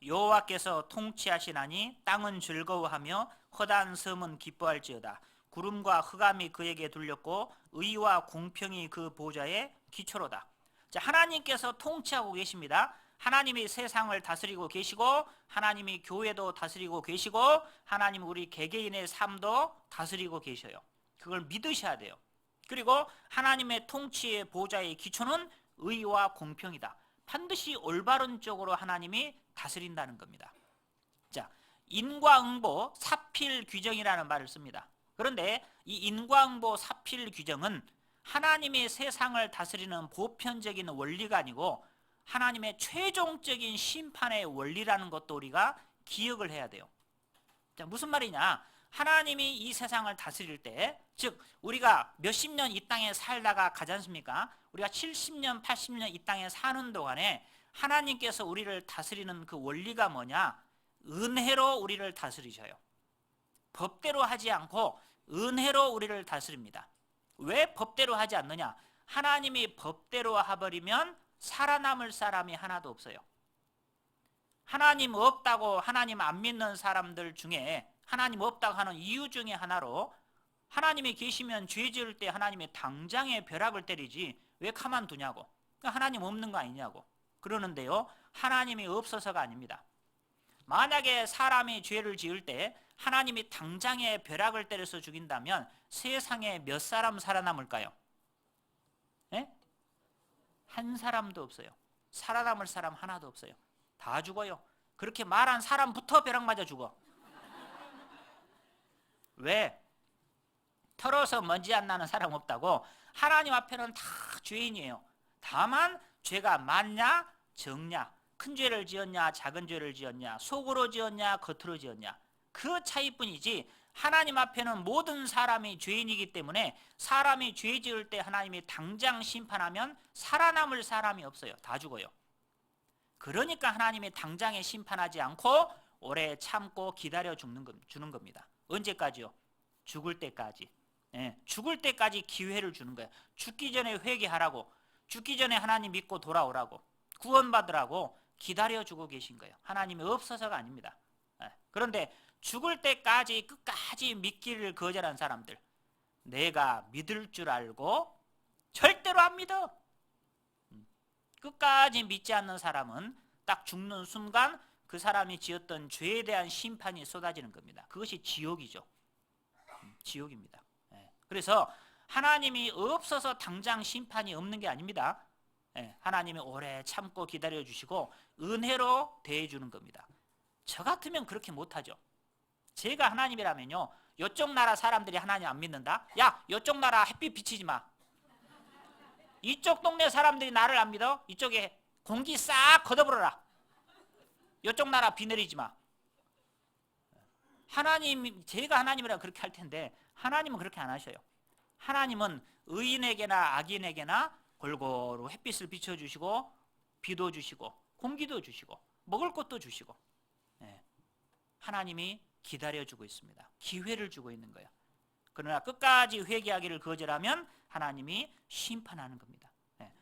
여호와께서 통치하시나니 땅은 즐거워하며 허다한 섬은 기뻐할지어다. 구름과 흑암이 그에게 둘렸고 의와 공평이 그 보좌의 기초로다. 자, 하나님께서 통치하고 계십니다. 하나님이 세상을 다스리고 계시고 하나님이 교회도 다스리고 계시고 하나님 우리 개개인의 삶도 다스리고 계셔요. 그걸 믿으셔야 돼요. 그리고 하나님의 통치의 보좌의 기초는 의와 공평이다. 반드시 올바른 쪽으로 하나님이 다스린다는 겁니다. 자, 인과응보 사필 규정이라는 말을 씁니다. 그런데 이 인과응보 사필 규정은 하나님의 세상을 다스리는 보편적인 원리가 아니고 하나님의 최종적인 심판의 원리라는 것도 우리가 기억을 해야 돼요. 자, 무슨 말이냐? 하나님이 이 세상을 다스릴 때, 즉 우리가 몇십 년 이 땅에 살다가 가지 않습니까? 우리가 70년, 80년 이 땅에 사는 동안에 하나님께서 우리를 다스리는 그 원리가 뭐냐? 은혜로 우리를 다스리셔요. 법대로 하지 않고 은혜로 우리를 다스립니다. 왜 법대로 하지 않느냐? 하나님이 법대로 해버리면 살아남을 사람이 하나도 없어요. 하나님 없다고 하나님 안 믿는 사람들 중에 하나님 없다고 하는 이유 중에 하나로 하나님이 계시면 죄 지을 때 하나님이 당장에 벼락을 때리지 왜 가만두냐고. 하나님 없는 거 아니냐고 그러는데요, 하나님이 없어서가 아닙니다. 만약에 사람이 죄를 지을 때 하나님이 당장에 벼락을 때려서 죽인다면 세상에 몇 사람 살아남을까요? 예? 한 사람도 없어요. 살아남을 사람 하나도 없어요. 다 죽어요. 그렇게 말한 사람부터 벼락 맞아 죽어. 왜? 털어서 먼지 안 나는 사람 없다고. 하나님 앞에는 다 죄인이에요. 다만 죄가 많냐 적냐, 큰 죄를 지었냐 작은 죄를 지었냐, 속으로 지었냐 겉으로 지었냐, 그 차이뿐이지 하나님 앞에는 모든 사람이 죄인이기 때문에 사람이 죄 지을 때 하나님이 당장 심판하면 살아남을 사람이 없어요. 다 죽어요. 그러니까 하나님이 당장에 심판하지 않고 오래 참고 기다려 주는 겁니다. 언제까지요? 죽을 때까지. 죽을 때까지 기회를 주는 거예요. 죽기 전에 회개하라고, 죽기 전에 하나님 믿고 돌아오라고, 구원받으라고 기다려주고 계신 거예요. 하나님이 없어서가 아닙니다. 그런데 죽을 때까지 끝까지 믿기를 거절한 사람들, 내가 믿을 줄 알고 절대로 안 믿어. 끝까지 믿지 않는 사람은 딱 죽는 순간 그 사람이 지었던 죄에 대한 심판이 쏟아지는 겁니다. 그것이 지옥이죠. 지옥입니다. 그래서 하나님이 없어서 당장 심판이 없는 게 아닙니다. 하나님이 오래 참고 기다려주시고 은혜로 대해주는 겁니다. 저 같으면 그렇게 못하죠. 제가 하나님이라면요, 이쪽 나라 사람들이 하나님 안 믿는다? 야, 이쪽 나라 햇빛 비치지 마. 이쪽 동네 사람들이 나를 안 믿어? 이쪽에 공기 싹 걷어버려라. 이쪽 나라 비 내리지 마. 하나님, 제가 하나님이라 그렇게 할 텐데 하나님은 그렇게 안 하셔요. 하나님은 의인에게나 악인에게나 골고루 햇빛을 비춰주시고 비도 주시고 공기도 주시고 먹을 것도 주시고, 하나님이 기다려주고 있습니다. 기회를 주고 있는 거예요. 그러나 끝까지 회개하기를 거절하면 하나님이 심판하는 겁니다.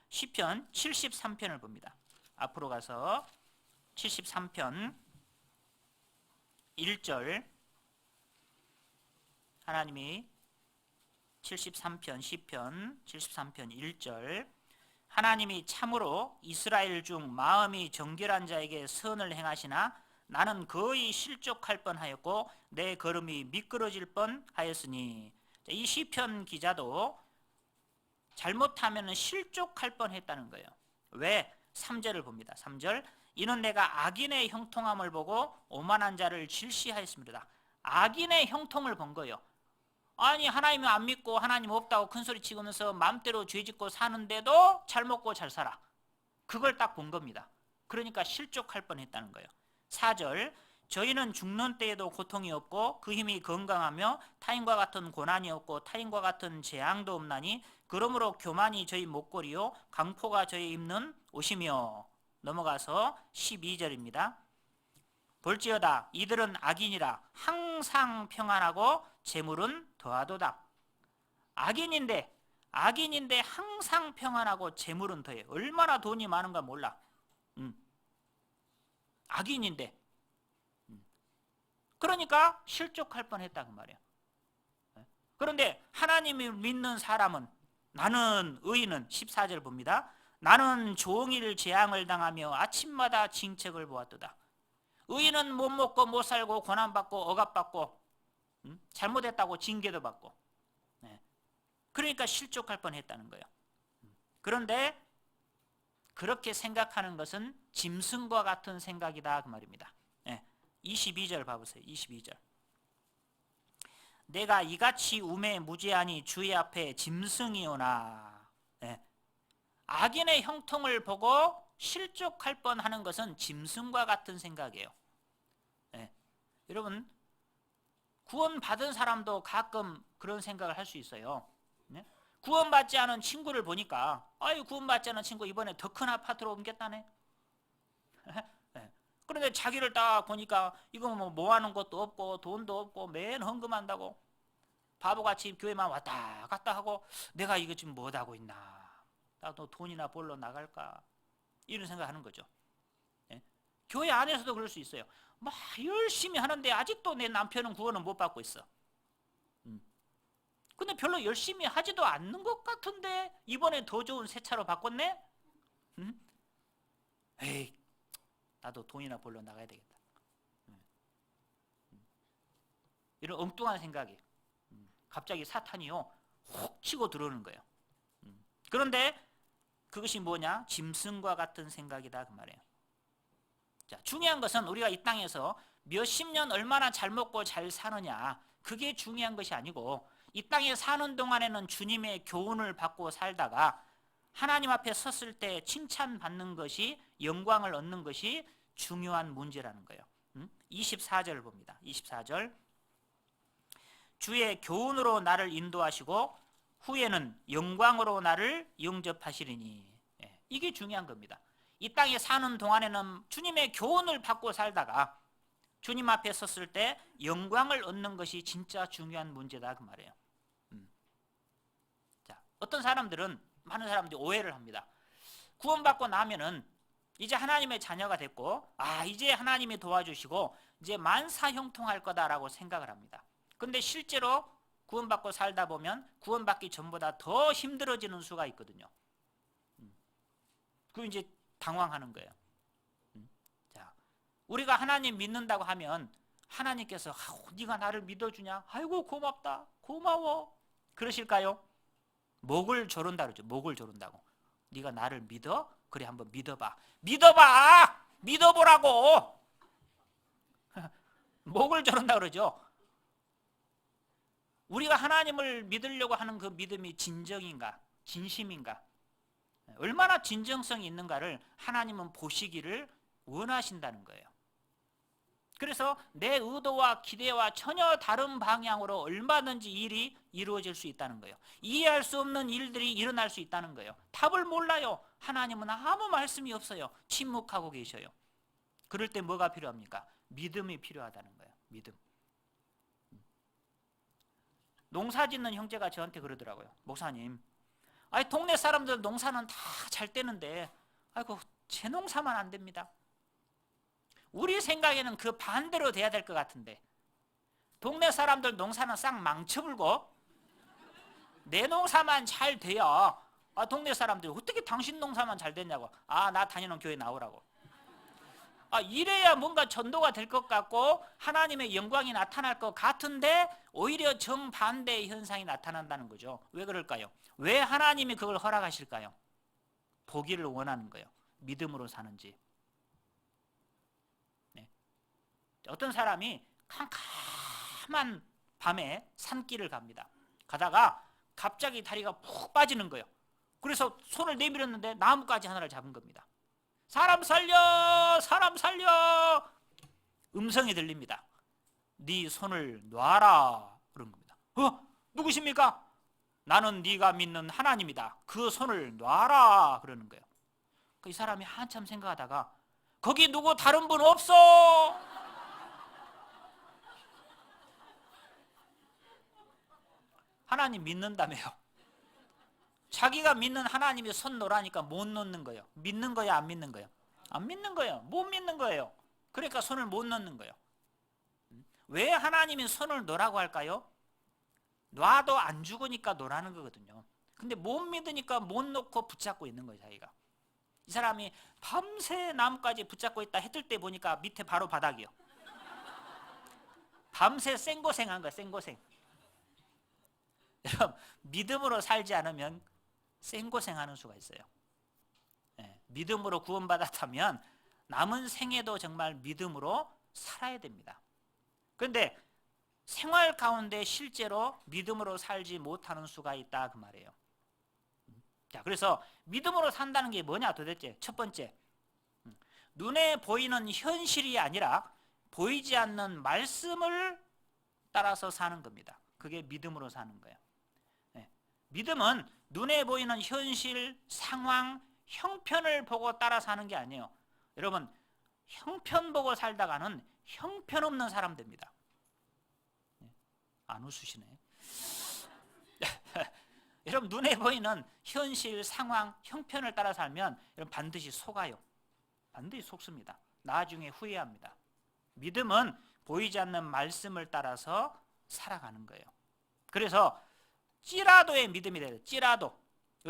시편 73편을 봅니다. 앞으로 가서 73편 1절, 하나님이 73편 시편 73편 1절, 하나님이 참으로 이스라엘 중 마음이 정결한 자에게 선을 행하시나 나는 거의 실족할 뻔하였고 내 걸음이 미끄러질 뻔하였으니, 이 시편 기자도 잘못하면 실족할 뻔했다는 거예요. 왜? 3절을 봅니다. 3절, 이는 내가 악인의 형통함을 보고 오만한 자를 질시하였습니다. 악인의 형통을 본 거예요. 아니, 하나님을 안 믿고 하나님 없다고 큰소리 치면서 마음대로 죄짓고 사는데도 잘 먹고 잘 살아. 그걸 딱 본 겁니다. 그러니까 실족할 뻔했다는 거예요. 4절, 저희는 죽는 때에도 고통이 없고 그 힘이 건강하며 타인과 같은 고난이 없고 타인과 같은 재앙도 없나니 그러므로 교만이 저희 목걸이요 강포가 저희 입는 옷이며. 넘어가서 12절입니다. 볼지어다 이들은 악인이라 항상 평안하고 재물은 더하도다. 악인인데 항상 평안하고 재물은 더해. 얼마나 돈이 많은가 몰라. 악인인데 그러니까 실족할 뻔했다 그 말이에요. 그런데 하나님을 믿는 사람은, 나는 의인은 14절 봅니다. 나는 종일 재앙을 당하며 아침마다 징책을 보았도다. 의인은 못 먹고 못 살고 고난받고 억압받고 잘못했다고 징계도 받고, 그러니까 실족할 뻔했다는 거예요. 그런데 그렇게 생각하는 것은 짐승과 같은 생각이다 그 말입니다. 22절 봐보세요. 22절, 내가 이같이 우매 무죄하니 주의 앞에 짐승이오나. 악인의 형통을 보고 실족할 뻔하는 것은 짐승과 같은 생각이에요. 여러분, 구원받은 사람도 가끔 그런 생각을 할 수 있어요. 구원받지 않은 친구를 보니까, 아유, 구원받지 않은 친구 이번에 더 큰 아파트로 옮겼다네. 그런데 자기를 딱 보니까 이거 뭐 하는 것도 없고 돈도 없고 맨 헌금한다고 바보같이 교회만 왔다 갔다 하고, 내가 이거 지금 뭐하고 있나, 나도 돈이나 벌러 나갈까, 이런 생각하는 거죠. 교회 안에서도 그럴 수 있어요. 막 열심히 하는데 아직도 내 남편은 구원을 못 받고 있어. 근데 별로 열심히 하지도 않는 것 같은데 이번에 더 좋은 새 차로 바꿨네? 에이, 나도 돈이나 벌러 나가야 되겠다. 이런 엉뚱한 생각이 갑자기 사탄이요 훅 치고 들어오는 거예요. 그런데 그것이 뭐냐? 짐승과 같은 생각이다 그 말이에요. 자, 중요한 것은 우리가 이 땅에서 몇십 년 얼마나 잘 먹고 잘 사느냐, 그게 중요한 것이 아니고, 이 땅에 사는 동안에는 주님의 교훈을 받고 살다가 하나님 앞에 섰을 때 칭찬받는 것이, 영광을 얻는 것이 중요한 문제라는 거예요. 24절을 봅니다. 24절, 주의 교훈으로 나를 인도하시고 후에는 영광으로 나를 영접하시리니. 이게 중요한 겁니다. 이 땅에 사는 동안에는 주님의 교훈을 받고 살다가 주님 앞에 섰을 때 영광을 얻는 것이 진짜 중요한 문제다 그 말이에요. 자, 어떤 사람들은, 많은 사람들이 오해를 합니다. 구원받고 나면은 이제 하나님의 자녀가 됐고, 이제 하나님이 도와주시고 이제 만사형통할 거다라고 생각을 합니다. 근데 실제로 구원받고 살다 보면 구원받기 전보다 더 힘들어지는 수가 있거든요. 그 이제 당황하는 거예요. 자, 우리가 하나님 믿는다고 하면 하나님께서 네가 나를 믿어주냐? 아이고 고맙다, 고마워, 그러실까요? 목을 조른다 그러죠. 목을 조른다고. 네가 나를 믿어? 그래 한번 믿어봐. 믿어봐! 믿어보라고! 목을 조른다 그러죠. 우리가 하나님을 믿으려고 하는 그 믿음이 진정인가? 진심인가? 얼마나 진정성이 있는가를 하나님은 보시기를 원하신다는 거예요. 그래서 내 의도와 기대와 전혀 다른 방향으로 얼마든지 일이 이루어질 수 있다는 거예요. 이해할 수 없는 일들이 일어날 수 있다는 거예요. 답을 몰라요. 하나님은 아무 말씀이 없어요. 침묵하고 계셔요. 그럴 때 뭐가 필요합니까? 믿음이 필요하다는 거예요. 믿음. 농사 짓는 형제가 저한테 그러더라고요. 목사님, 동네 사람들 농사는 다 잘 되는데 제 농사만 안 됩니다. 우리 생각에는 그 반대로 돼야 될 것 같은데 동네 사람들 농사는 싹 망쳐불고 내 농사만 잘 돼야 동네 사람들이 어떻게 당신 농사만 잘 됐냐고. 나 다니는 교회 나오라고. 이래야 뭔가 전도가 될 것 같고 하나님의 영광이 나타날 것 같은데 오히려 정반대의 현상이 나타난다는 거죠. 왜 그럴까요? 왜 하나님이 그걸 허락하실까요? 보기를 원하는 거예요. 믿음으로 사는지. 어떤 사람이 캄캄한 밤에 산길을 갑니다. 가다가 갑자기 다리가 푹 빠지는 거예요. 그래서 손을 내밀었는데 나뭇가지 하나를 잡은 겁니다. 사람 살려! 사람 살려! 음성이 들립니다. 네 손을 놔라 그런 겁니다. 누구십니까? 나는 네가 믿는 하나님이다. 그 손을 놔라 그러는 거예요. 이 사람이 한참 생각하다가 거기 누구 다른 분 없어? 하나님 믿는다며요. 자기가 믿는 하나님이 손 놓으라니까 못 놓는 거예요. 믿는 거야, 안 믿는 거예요? 안 믿는 거예요. 못 믿는 거예요. 그러니까 손을 못 놓는 거예요. 왜 하나님이 손을 놓으라고 할까요? 놔도 안 죽으니까 놓으라는 거거든요. 근데 못 믿으니까 못 놓고 붙잡고 있는 거예요, 자기가. 이 사람이 밤새 나뭇가지 붙잡고 있다 해뜰 때 보니까 밑에 바로 바닥이요. 밤새 생고생한 거야, 생고생. 여러분, 믿음으로 살지 않으면 생고생하는 수가 있어요. 믿음으로 구원받았다면 남은 생애도 정말 믿음으로 살아야 됩니다. 그런데 생활 가운데 실제로 믿음으로 살지 못하는 수가 있다 그 말이에요. 자, 그래서 믿음으로 산다는 게 뭐냐 도대체? 첫 번째, 눈에 보이는 현실이 아니라 보이지 않는 말씀을 따라서 사는 겁니다. 그게 믿음으로 사는 거예요. 믿음은 눈에 보이는 현실, 상황, 형편을 보고 따라 사는 게 아니에요. 여러분, 형편 보고 살다가는 형편없는 사람 됩니다. 안 웃으시네. 여러분, 눈에 보이는 현실, 상황, 형편을 따라 살면 여러분 반드시 속아요. 반드시 속습니다. 나중에 후회합니다. 믿음은 보이지 않는 말씀을 따라서 살아가는 거예요. 그래서 찌라도의 믿음이 돼요. 찌라도.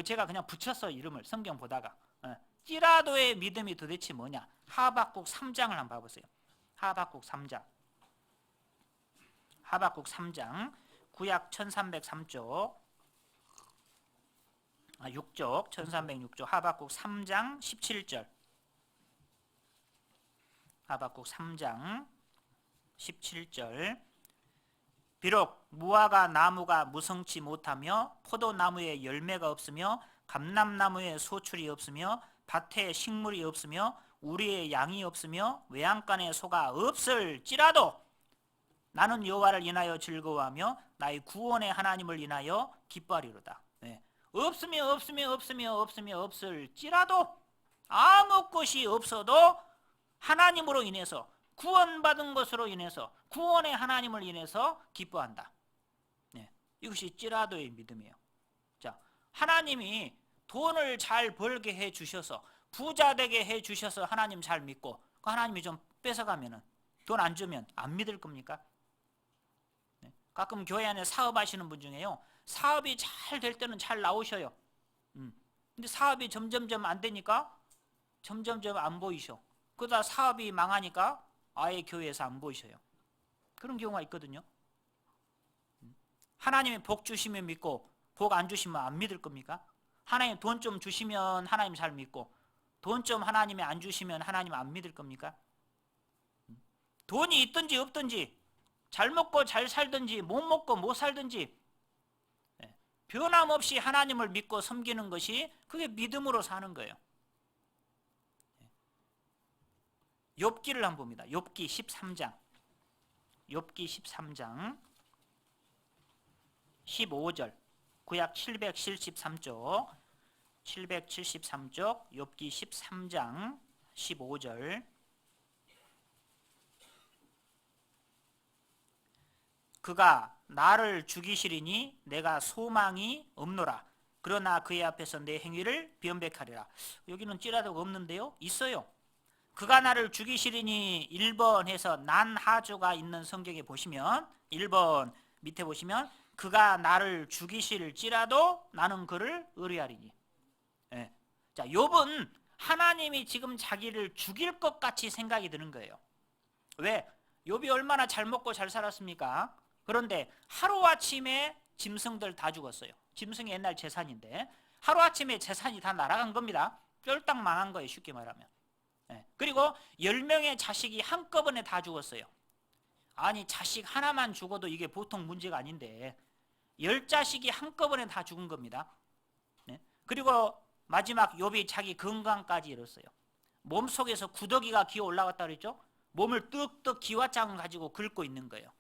제가 그냥 붙였어요, 이름을. 성경 보다가. 찌라도의 믿음이 도대체 뭐냐? 하박국 3장을 한번 봐보세요. 하박국 3장. 하박국 3장. 구약 1303쪽. 6쪽. 1306쪽. 하박국 3장 17절. 하박국 3장 17절. 비록 무화과 나무가 무성치 못하며 포도나무에 열매가 없으며 감람나무에 소출이 없으며 밭에 식물이 없으며 우리의 양이 없으며 외양간에 소가 없을지라도 나는 여호와를 인하여 즐거워하며 나의 구원의 하나님을 인하여 기뻐하리로다. 없으며 없을지라도 아무 것이 없어도 하나님으로 인해서 구원받은 것으로 인해서 구원의 하나님을 인해서 기뻐한다. 이것이 찌라도의 믿음이에요. 자, 하나님이 돈을 잘 벌게 해 주셔서 부자 되게 해 주셔서 하나님 잘 믿고 그 하나님이 좀 뺏어가면은 돈 안 주면 안 믿을 겁니까? 네. 가끔 교회 안에 사업하시는 분 중에요, 사업이 잘 될 때는 잘 나오셔요. 근데 사업이 점점점 안 되니까 점점점 안 보이셔. 그러다 사업이 망하니까 아예 교회에서 안 보이셔요. 그런 경우가 있거든요. 하나님이 복 주시면 믿고 복 안 주시면 안 믿을 겁니까? 하나님 돈 좀 주시면 하나님 잘 믿고 돈 좀 하나님이 안 주시면 하나님 안 믿을 겁니까? 돈이 있든지 없든지 잘 먹고 잘 살든지 못 먹고 못 살든지 변함없이 하나님을 믿고 섬기는 것이 그게 믿음으로 사는 거예요. 욥기를 한번 봅니다. 욥기 13장. 욥기 13장 15절. 구약 773쪽. 773쪽 욥기 13장 15절. 그가 나를 죽이시리니 내가 소망이 없노라. 그러나 그의 앞에서 내 행위를 변백하리라. 여기는 찌라도가 없는데요, 있어요. 그가 나를 죽이시리니 1번 해서 난하조가 있는 성경에 보시면 1번 밑에 보시면 그가 나를 죽이실지라도 나는 그를 의뢰하리니. 예. 자, 욥은 하나님이 지금 자기를 죽일 것 같이 생각이 드는 거예요. 왜? 욥이 얼마나 잘 먹고 잘 살았습니까? 그런데 하루아침에 짐승들 다 죽었어요. 짐승이 옛날 재산인데 하루아침에 재산이 다 날아간 겁니다. 쫄딱 망한 거예요, 쉽게 말하면. 그리고 10명의 자식이 한꺼번에 다 죽었어요. 아니, 자식 하나만 죽어도 이게 보통 문제가 아닌데 10자식이 한꺼번에 다 죽은 겁니다. 그리고 마지막 욥이 자기 건강까지 잃었어요. 몸속에서 구더기가 기어 올라갔다 그랬죠. 몸을 뜩뜩 기와장을 가지고 긁고 있는 거예요.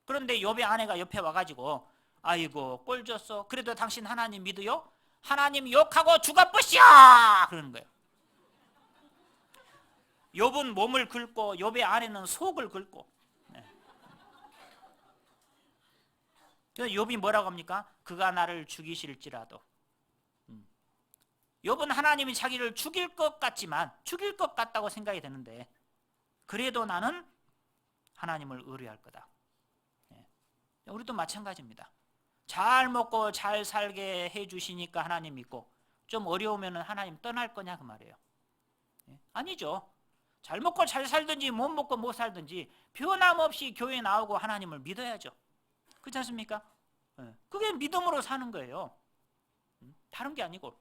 그런데 욥의 아내가 옆에 와가지고 아이고 꼴 줬어. 그래도 당신 하나님 믿어요? 하나님 욕하고 죽어버려! 그러는 거예요. 욥은 몸을 긁고 욥의 아내는 속을 긁고. 그래서 욥이 뭐라고 합니까? 그가 나를 죽이실지라도. 욥은 하나님이 자기를 죽일 것 같지만 죽일 것 같다고 생각이 되는데 그래도 나는 하나님을 의뢰할 거다. 우리도 마찬가지입니다. 잘 먹고 잘 살게 해주시니까 하나님 믿고 좀 어려우면 하나님 떠날 거냐 그 말이에요. 아니죠. 잘 먹고 잘 살든지 못 먹고 못 살든지 변함없이 교회 나오고 하나님을 믿어야죠. 그렇지 않습니까? 그게 믿음으로 사는 거예요. 다른 게 아니고.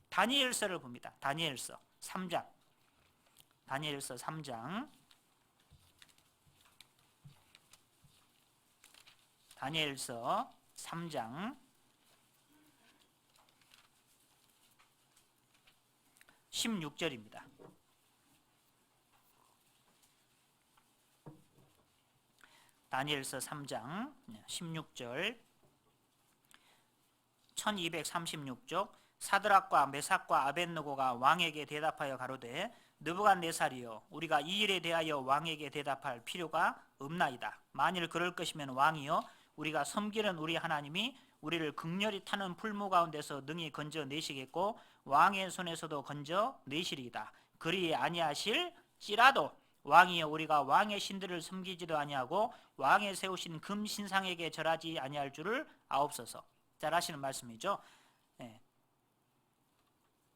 다니엘서를 봅니다. 다니엘서 3장. 다니엘서 3장. 다니엘서 3장 16절입니다. 다니엘서 3장 16절 1236쪽 사드락과 메삭과 아벳느고가 왕에게 대답하여 가로되 느부갓네살이여 우리가 이 일에 대하여 왕에게 대답할 필요가 없나이다. 만일 그럴 것이면 왕이여 우리가 섬기는 우리 하나님이 우리를 극렬히 타는 풀무 가운데서 능히 건져 내시겠고 왕의 손에서도 건져 내시리이다. 그리 아니하실지라도 왕이여 우리가 왕의 신들을 섬기지도 아니하고 왕의 세우신 금 신상에게 절하지 아니할 줄을 아옵소서. 잘 아시는 말씀이죠.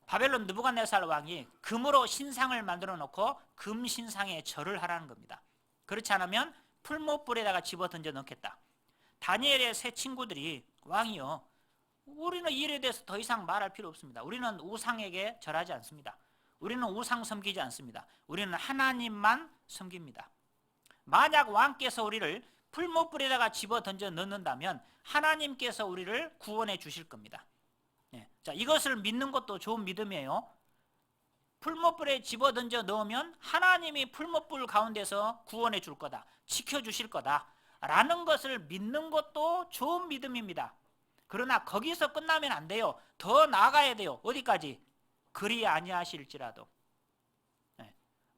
바벨론 느부갓네살 왕이 금으로 신상을 만들어 놓고 금 신상에 절을 하라는 겁니다. 그렇지 않으면 풀무불에다가 집어 던져 넣겠다. 다니엘의 세 친구들이 왕이요 우리는 이 일에 대해서 더 이상 말할 필요 없습니다. 우리는 우상에게 절하지 않습니다. 우리는 우상 섬기지 않습니다. 우리는 하나님만 섬깁니다. 만약 왕께서 우리를 풀무불에다가 집어 던져 넣는다면 하나님께서 우리를 구원해 주실 겁니다. 자, 이것을 믿는 것도 좋은 믿음이에요. 풀무불에 집어 던져 넣으면 하나님이 풀무불 가운데서 구원해 줄 거다. 지켜주실 거다. 라는 것을 믿는 것도 좋은 믿음입니다. 그러나 거기서 끝나면 안 돼요. 더 나아가야 돼요. 어디까지? 그리 아니하실지라도.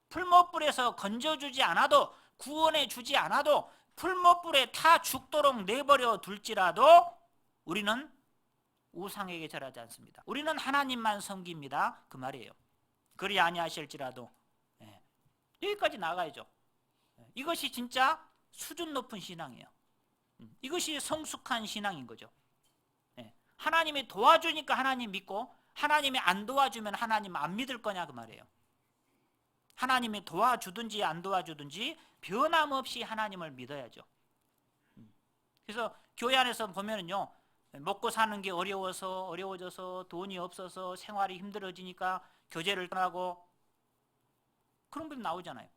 풀무불에서 건져주지 않아도 구원해 주지 않아도 풀무불에 타 죽도록 내버려 둘지라도 우리는 우상에게 절하지 않습니다. 우리는 하나님만 섬깁니다. 그 말이에요. 그리 아니하실지라도. 예. 여기까지 나가야죠. 예. 이것이 진짜 수준 높은 신앙이에요. 이것이 성숙한 신앙인 거죠. 예. 하나님이 도와주니까 하나님 믿고 하나님이 안 도와주면 하나님 안 믿을 거냐 그 말이에요. 하나님이 도와주든지 안 도와주든지 변함없이 하나님을 믿어야죠. 그래서 교회 안에서 보면은요, 먹고 사는 게 어려워져서 돈이 없어서 생활이 힘들어지니까 교제를 떠나고 그런 분이 나오잖아요.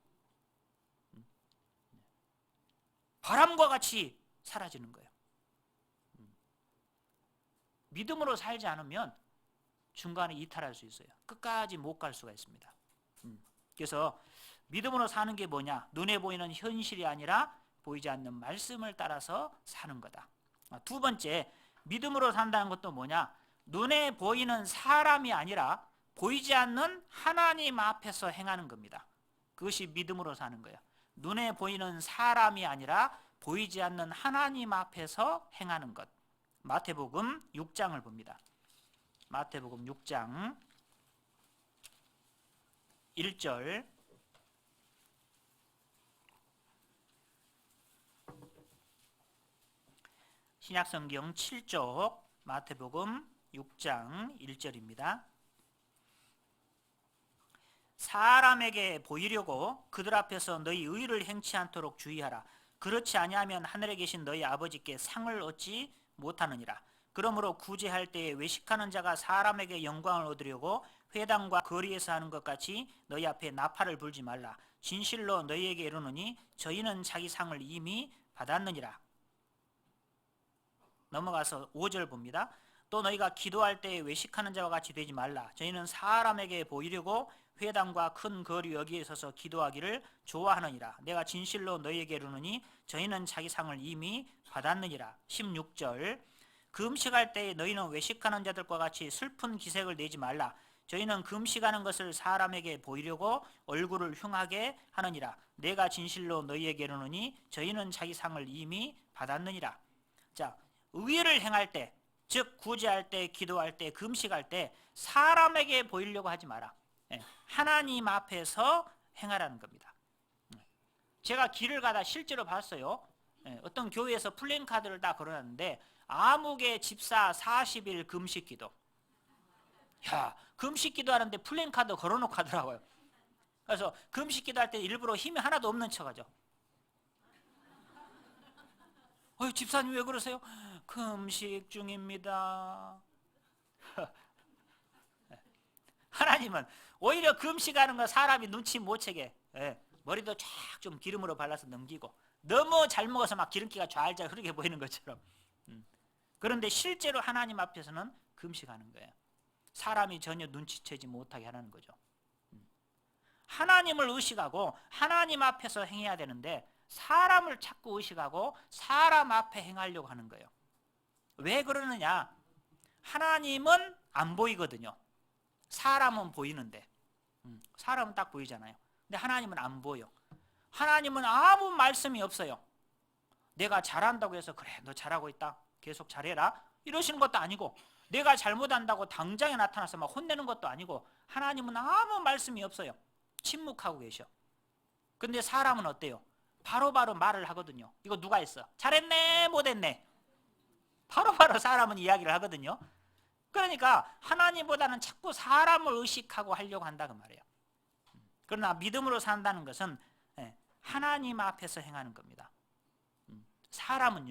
바람과 같이 사라지는 거예요. 믿음으로 살지 않으면 중간에 이탈할 수 있어요. 끝까지 못 갈 수가 있습니다. 그래서 믿음으로 사는 게 뭐냐? 눈에 보이는 현실이 아니라 보이지 않는 말씀을 따라서 사는 거다. 두 번째, 믿음으로 산다는 것도 뭐냐? 눈에 보이는 사람이 아니라 보이지 않는 하나님 앞에서 행하는 겁니다. 그것이 믿음으로 사는 거예요. 눈에 보이는 사람이 아니라 보이지 않는 하나님 앞에서 행하는 것. 마태복음 6장을 봅니다. 마태복음 6장 1절. 신약성경 7쪽 마태복음 6장 1절입니다. 사람에게 보이려고 그들 앞에서 너희 의를 행치 않도록 주의하라. 그렇지 아니하면 하늘에 계신 너희 아버지께 상을 얻지 못하느니라. 그러므로 구제할 때에 외식하는 자가 사람에게 영광을 얻으려고 회당과 거리에서 하는 것 같이 너희 앞에 나팔을 불지 말라. 진실로 너희에게 이르노니 저희는 자기 상을 이미 받았느니라. 넘어가서 5절 봅니다. 또 너희가 기도할 때에 외식하는 자와 같이 되지 말라. 저희는 사람에게 보이려고 회당과 큰 거리 여기에 서서 기도하기를 좋아하느니라. 내가 진실로 너희에게 이르노니 저희는 자기 상을 이미 받았느니라. 16절. 금식할 때에 너희는 외식하는 자들과 같이 슬픈 기색을 내지 말라. 저희는 금식하는 것을 사람에게 보이려고 얼굴을 흉하게 하느니라. 내가 진실로 너희에게 이르노니 저희는 자기 상을 이미 받았느니라. 자, 의를 행할 때, 즉 구제할 때, 기도할 때, 금식할 때 사람에게 보이려고 하지 마라. 하나님 앞에서 행하라는 겁니다. 제가 길을 가다 실제로 봤어요. 어떤 교회에서 플랜카드를 딱 걸어놨는데 아무개 집사 40일 금식기도. 야, 금식기도 하는데 플랜카드 걸어놓고 하더라고요. 그래서 금식기도 할 때 일부러 힘이 하나도 없는 척하죠. 집사님 왜 그러세요? 금식 중입니다. 하나님은 오히려 금식하는 거 사람이 눈치 못 채게 머리도 쫙 좀 기름으로 발라서 넘기고 너무 잘 먹어서 막 기름기가 좔좔 흐르게 보이는 것처럼. 그런데 실제로 하나님 앞에서는 금식하는 거예요. 사람이 전혀 눈치채지 못하게 하는 거죠. 하나님을 의식하고 하나님 앞에서 행해야 되는데 사람을 자꾸 의식하고 사람 앞에 행하려고 하는 거예요. 왜 그러느냐? 하나님은 안 보이거든요. 사람은 보이는데. 사람은 딱 보이잖아요. 근데 하나님은 안 보여. 하나님은 아무 말씀이 없어요. 내가 잘한다고 해서 그래 너 잘하고 있다 계속 잘해라 이러시는 것도 아니고, 내가 잘못한다고 당장에 나타나서 막 혼내는 것도 아니고, 하나님은 아무 말씀이 없어요. 침묵하고 계셔. 근데 사람은 어때요? 바로바로 말을 하거든요. 이거 누가 했어? 잘했네 못했네? 바로바로 사람은 이야기를 하거든요. 그러니까 하나님보다는 자꾸 사람을 의식하고 하려고 한다 그 말이에요. 그러나 믿음으로 산다는 것은 하나님 앞에서 행하는 겁니다. 사람은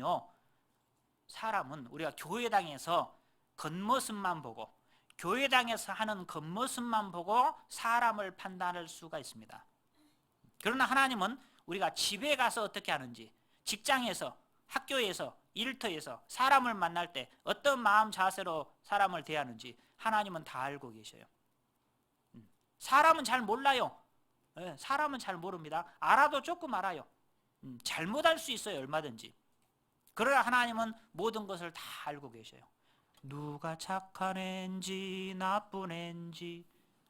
우리가 교회당에서 겉모습만 보고, 교회당에서 하는 겉모습만 보고 사람을 판단할 수가 있습니다. 그러나 하나님은 우리가 집에 가서 어떻게 하는지, 직장에서, 학교에서, 일터에서 사람을 만날 때 어떤 마음 자세로 사람을 대하는지 하나님은 다 알고 계셔요. 사람은 잘 몰라요. 사람은 잘 모릅니다. 알아도 조금 알아요. 잘못할 수 있어요, 얼마든지. 그러나 하나님은 모든 것을 다 알고 계셔요. 누가 착한 애인지 나쁜 애인지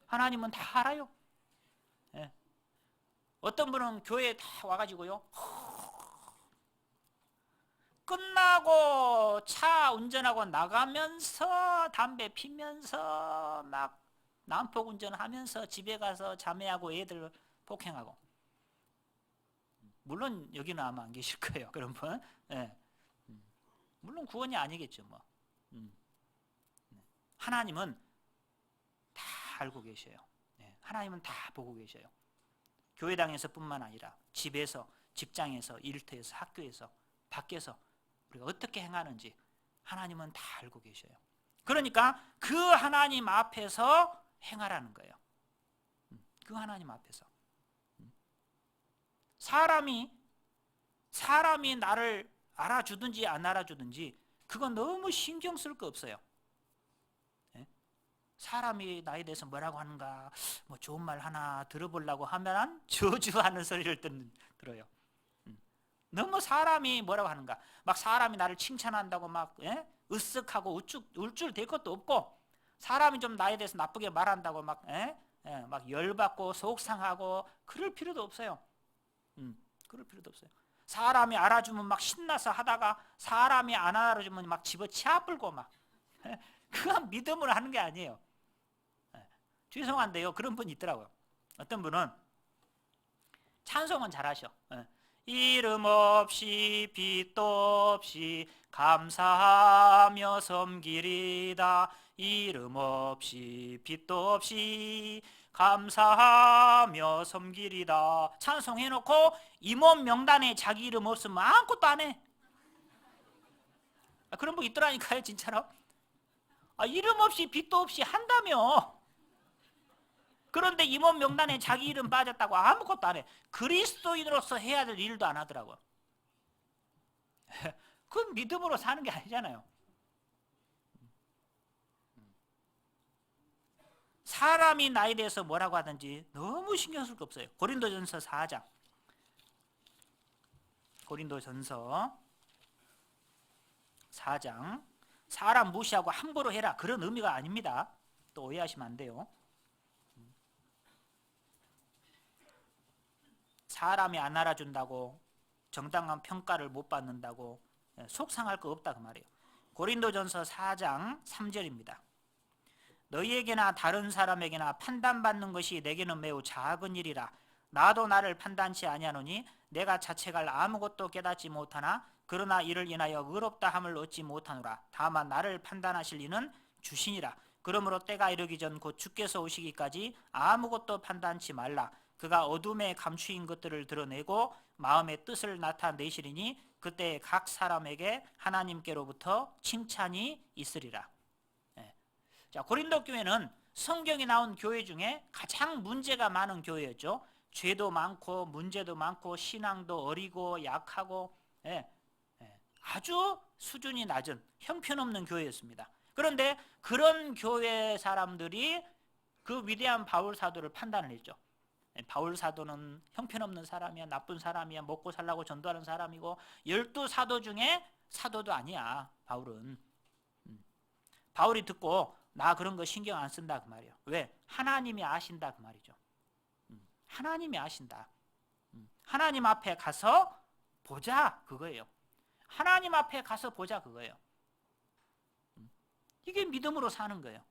하나님은 다 알아요. 어떤 분은 교회에 다 와가지고요, 끝나고 차 운전하고 나가면서 담배 피면서 막 난폭 운전하면서 집에 가서 자매하고 애들 폭행하고. 물론 여기는 아마 안 계실 거예요, 그런 분. 예. 물론 구원이 아니겠죠, 뭐. 하나님은 다 알고 계셔요. 하나님은 다 보고 계셔요. 교회당에서뿐만 아니라 집에서, 직장에서, 일터에서, 학교에서, 밖에서 우리가 어떻게 행하는지 하나님은 다 알고 계셔요. 그러니까 그 하나님 앞에서 행하라는 거예요. 그 하나님 앞에서. 사람이 나를 알아주든지 안 알아주든지 그건 너무 신경 쓸 거 없어요. 사람이 나에 대해서 뭐라고 하는가, 뭐 좋은 말 하나 들어보려고 하면 저주하는 소리를 들어요. 너무 사람이 뭐라고 하는가, 막 사람이 나를 칭찬한다고 막 으쓱하고 울 줄 될 것도 없고, 사람이 좀 나에 대해서 나쁘게 말한다고 막 열받고 속상하고 그럴 필요도 없어요. 그럴 필요도 없어요. 사람이 알아주면 막 신나서 하다가 사람이 안 알아주면 막 집어치아 불고 막 그건 믿음으로 하는 게 아니에요. 죄송한데요, 그런 분이 있더라고요. 어떤 분은 찬송은 잘하셔. 이름 없이 빛도 없이 감사하며 섬기리다. 이름 없이 빛도 없이 감사하며 섬기리다. 찬송해놓고 임원 명단에 자기 이름 없으면 아무것도 안 해. 그런 분 있더라니까요, 진짜로. 이름 없이 빛도 없이 한다며. 그런데 임원 명단에 자기 이름 빠졌다고 아무것도 안 해. 그리스도인으로서 해야 될 일도 안 하더라고요. 그건 믿음으로 사는 게 아니잖아요. 사람이 나에 대해서 뭐라고 하든지 너무 신경 쓸 거 없어요. 고린도전서 4장. 고린도전서 4장. 사람 무시하고 함부로 해라, 그런 의미가 아닙니다. 또 오해하시면 안 돼요. 사람이 안 알아준다고 정당한 평가를 못 받는다고 속상할 거 없다, 그 말이에요. 고린도전서 4장 3절입니다. 너희에게나 다른 사람에게나 판단받는 것이 내게는 매우 작은 일이라. 나도 나를 판단치 아니하노니 내가 자책할 아무것도 깨닫지 못하나 그러나 이를 인하여 의롭다 함을 얻지 못하노라. 다만 나를 판단하실 이는 주시니라. 그러므로 때가 이르기 전 곧 주께서 오시기까지 아무것도 판단치 말라. 그가 어둠에 감추인 것들을 드러내고 마음의 뜻을 나타내시리니 그때 각 사람에게 하나님께로부터 칭찬이 있으리라. 자, 고린도 교회는 성경에 나온 교회 중에 가장 문제가 많은 교회였죠. 죄도 많고 문제도 많고 신앙도 어리고 약하고 아주 수준이 낮은 형편없는 교회였습니다. 그런데 그런 교회 사람들이 그 위대한 바울 사도를 판단을 했죠. 바울 사도는 형편없는 사람이야, 나쁜 사람이야, 먹고 살라고 전도하는 사람이고 12사도 중에 사도도 아니야, 바울은. 바울이 듣고 나 그런 거 신경 안 쓴다, 그 말이에요. 왜? 하나님이 아신다, 그 말이죠. 하나님이 아신다. 하나님 앞에 가서 보자, 그거예요. 하나님 앞에 가서 보자, 그거예요. 이게 믿음으로 사는 거예요.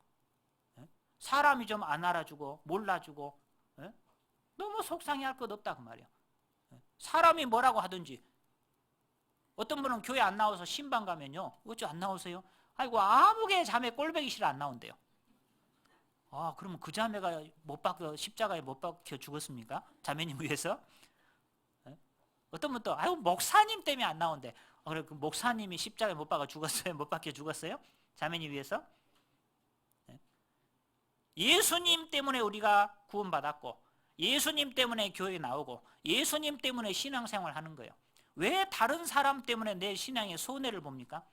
사람이 좀 안 알아주고 몰라주고 너무 속상해할 것 없다, 그 말이에요. 사람이 뭐라고 하든지. 어떤 분은 교회 안 나와서 신방 가면요, 어째 안 나오세요? 아이고, 아무개 자매 꼴보기 싫어 안 나온대요. 그러면 그 자매가 십자가에 못 박혀 죽었습니까? 자매님 위해서? 어떤 분은 또 아이고, 목사님 때문에 안 나온대. 그래, 그 목사님이 십자가에 못 박혀 죽었어요? 못 박혀 죽었어요? 자매님 위해서? 예수님 때문에 우리가 구원받았고 예수님 때문에 교회에 나오고 예수님 때문에 신앙생활 하는 거예요. 왜 다른 사람 때문에 내 신앙에 손해를 봅니까?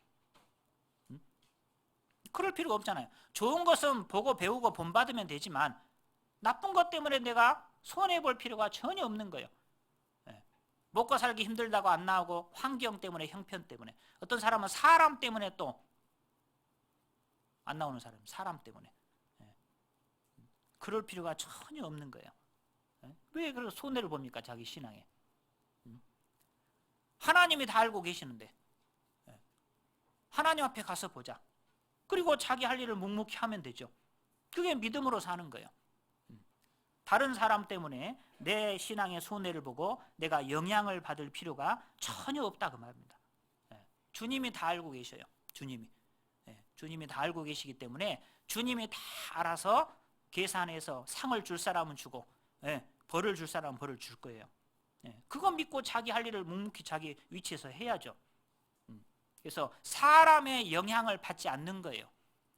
그럴 필요가 없잖아요. 좋은 것은 보고 배우고 본받으면 되지만 나쁜 것 때문에 내가 손해볼 필요가 전혀 없는 거예요. 먹고 살기 힘들다고 안 나오고 환경 때문에, 형편 때문에. 어떤 사람은 사람 때문에 또 안 나오는 사람, 사람 때문에. 그럴 필요가 전혀 없는 거예요. 왜 그런 손해를 봅니까, 자기 신앙에? 하나님이 다 알고 계시는데. 하나님 앞에 가서 보자. 그리고 자기 할 일을 묵묵히 하면 되죠. 그게 믿음으로 사는 거예요. 다른 사람 때문에 내 신앙의 손해를 보고 내가 영향을 받을 필요가 전혀 없다 그 말입니다. 주님이 다 알고 계셔요. 주님이 다 알고 계시기 때문에 주님이 다 알아서 계산해서 상을 줄 사람은 주고 벌을 줄 사람은 벌을 줄 거예요. 그거 믿고 자기 할 일을 묵묵히 자기 위치에서 해야죠. 그래서 사람의 영향을 받지 않는 거예요.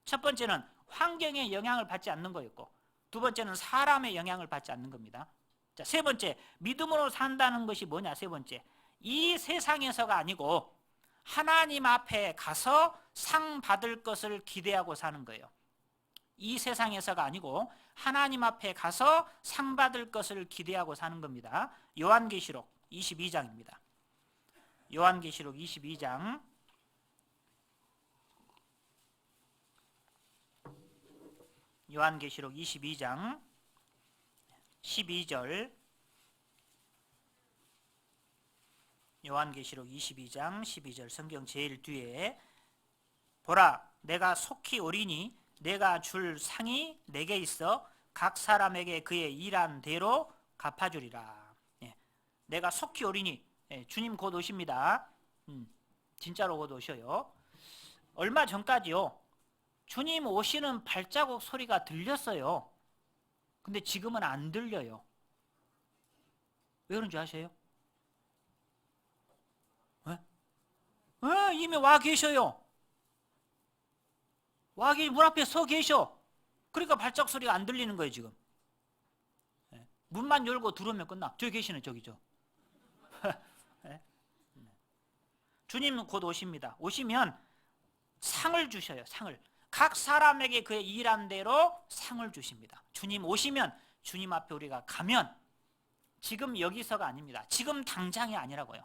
첫 번째는 환경의 영향을 받지 않는 거였고, 두 번째는 사람의 영향을 받지 않는 겁니다. 자, 세 번째, 믿음으로 산다는 것이 뭐냐? 세 번째, 이 세상에서가 아니고 하나님 앞에 가서 상 받을 것을 기대하고 사는 거예요. 이 세상에서가 아니고 하나님 앞에 가서 상 받을 것을 기대하고 사는 겁니다. 요한계시록 22장입니다. 요한계시록 22장 요한계시록 22장 12절 요한계시록 22장 12절 성경 제일 뒤에 보라 내가 속히 오리니 내가 줄 상이 내게 있어 각 사람에게 그의 일한 대로 갚아주리라. 내가 속히 오리니 주님 곧 오십니다. 진짜로 곧 오셔요. 얼마 전까지요 주님 오시는 발자국 소리가 들렸어요. 근데 지금은 안 들려요. 왜 그런지 아세요? 이미 와 계셔요. 문 앞에 서 계셔. 그러니까 발자국 소리가 안 들리는 거예요 지금. 문만 열고 들어오면 끝나. 저기 계시는 저기죠. 주님은 곧 오십니다. 오시면 상을 주셔요. 상을. 각 사람에게 그의 일한 대로 상을 주십니다. 주님 오시면 주님 앞에 우리가 가면 지금 여기서가 아닙니다. 지금 당장이 아니라고요.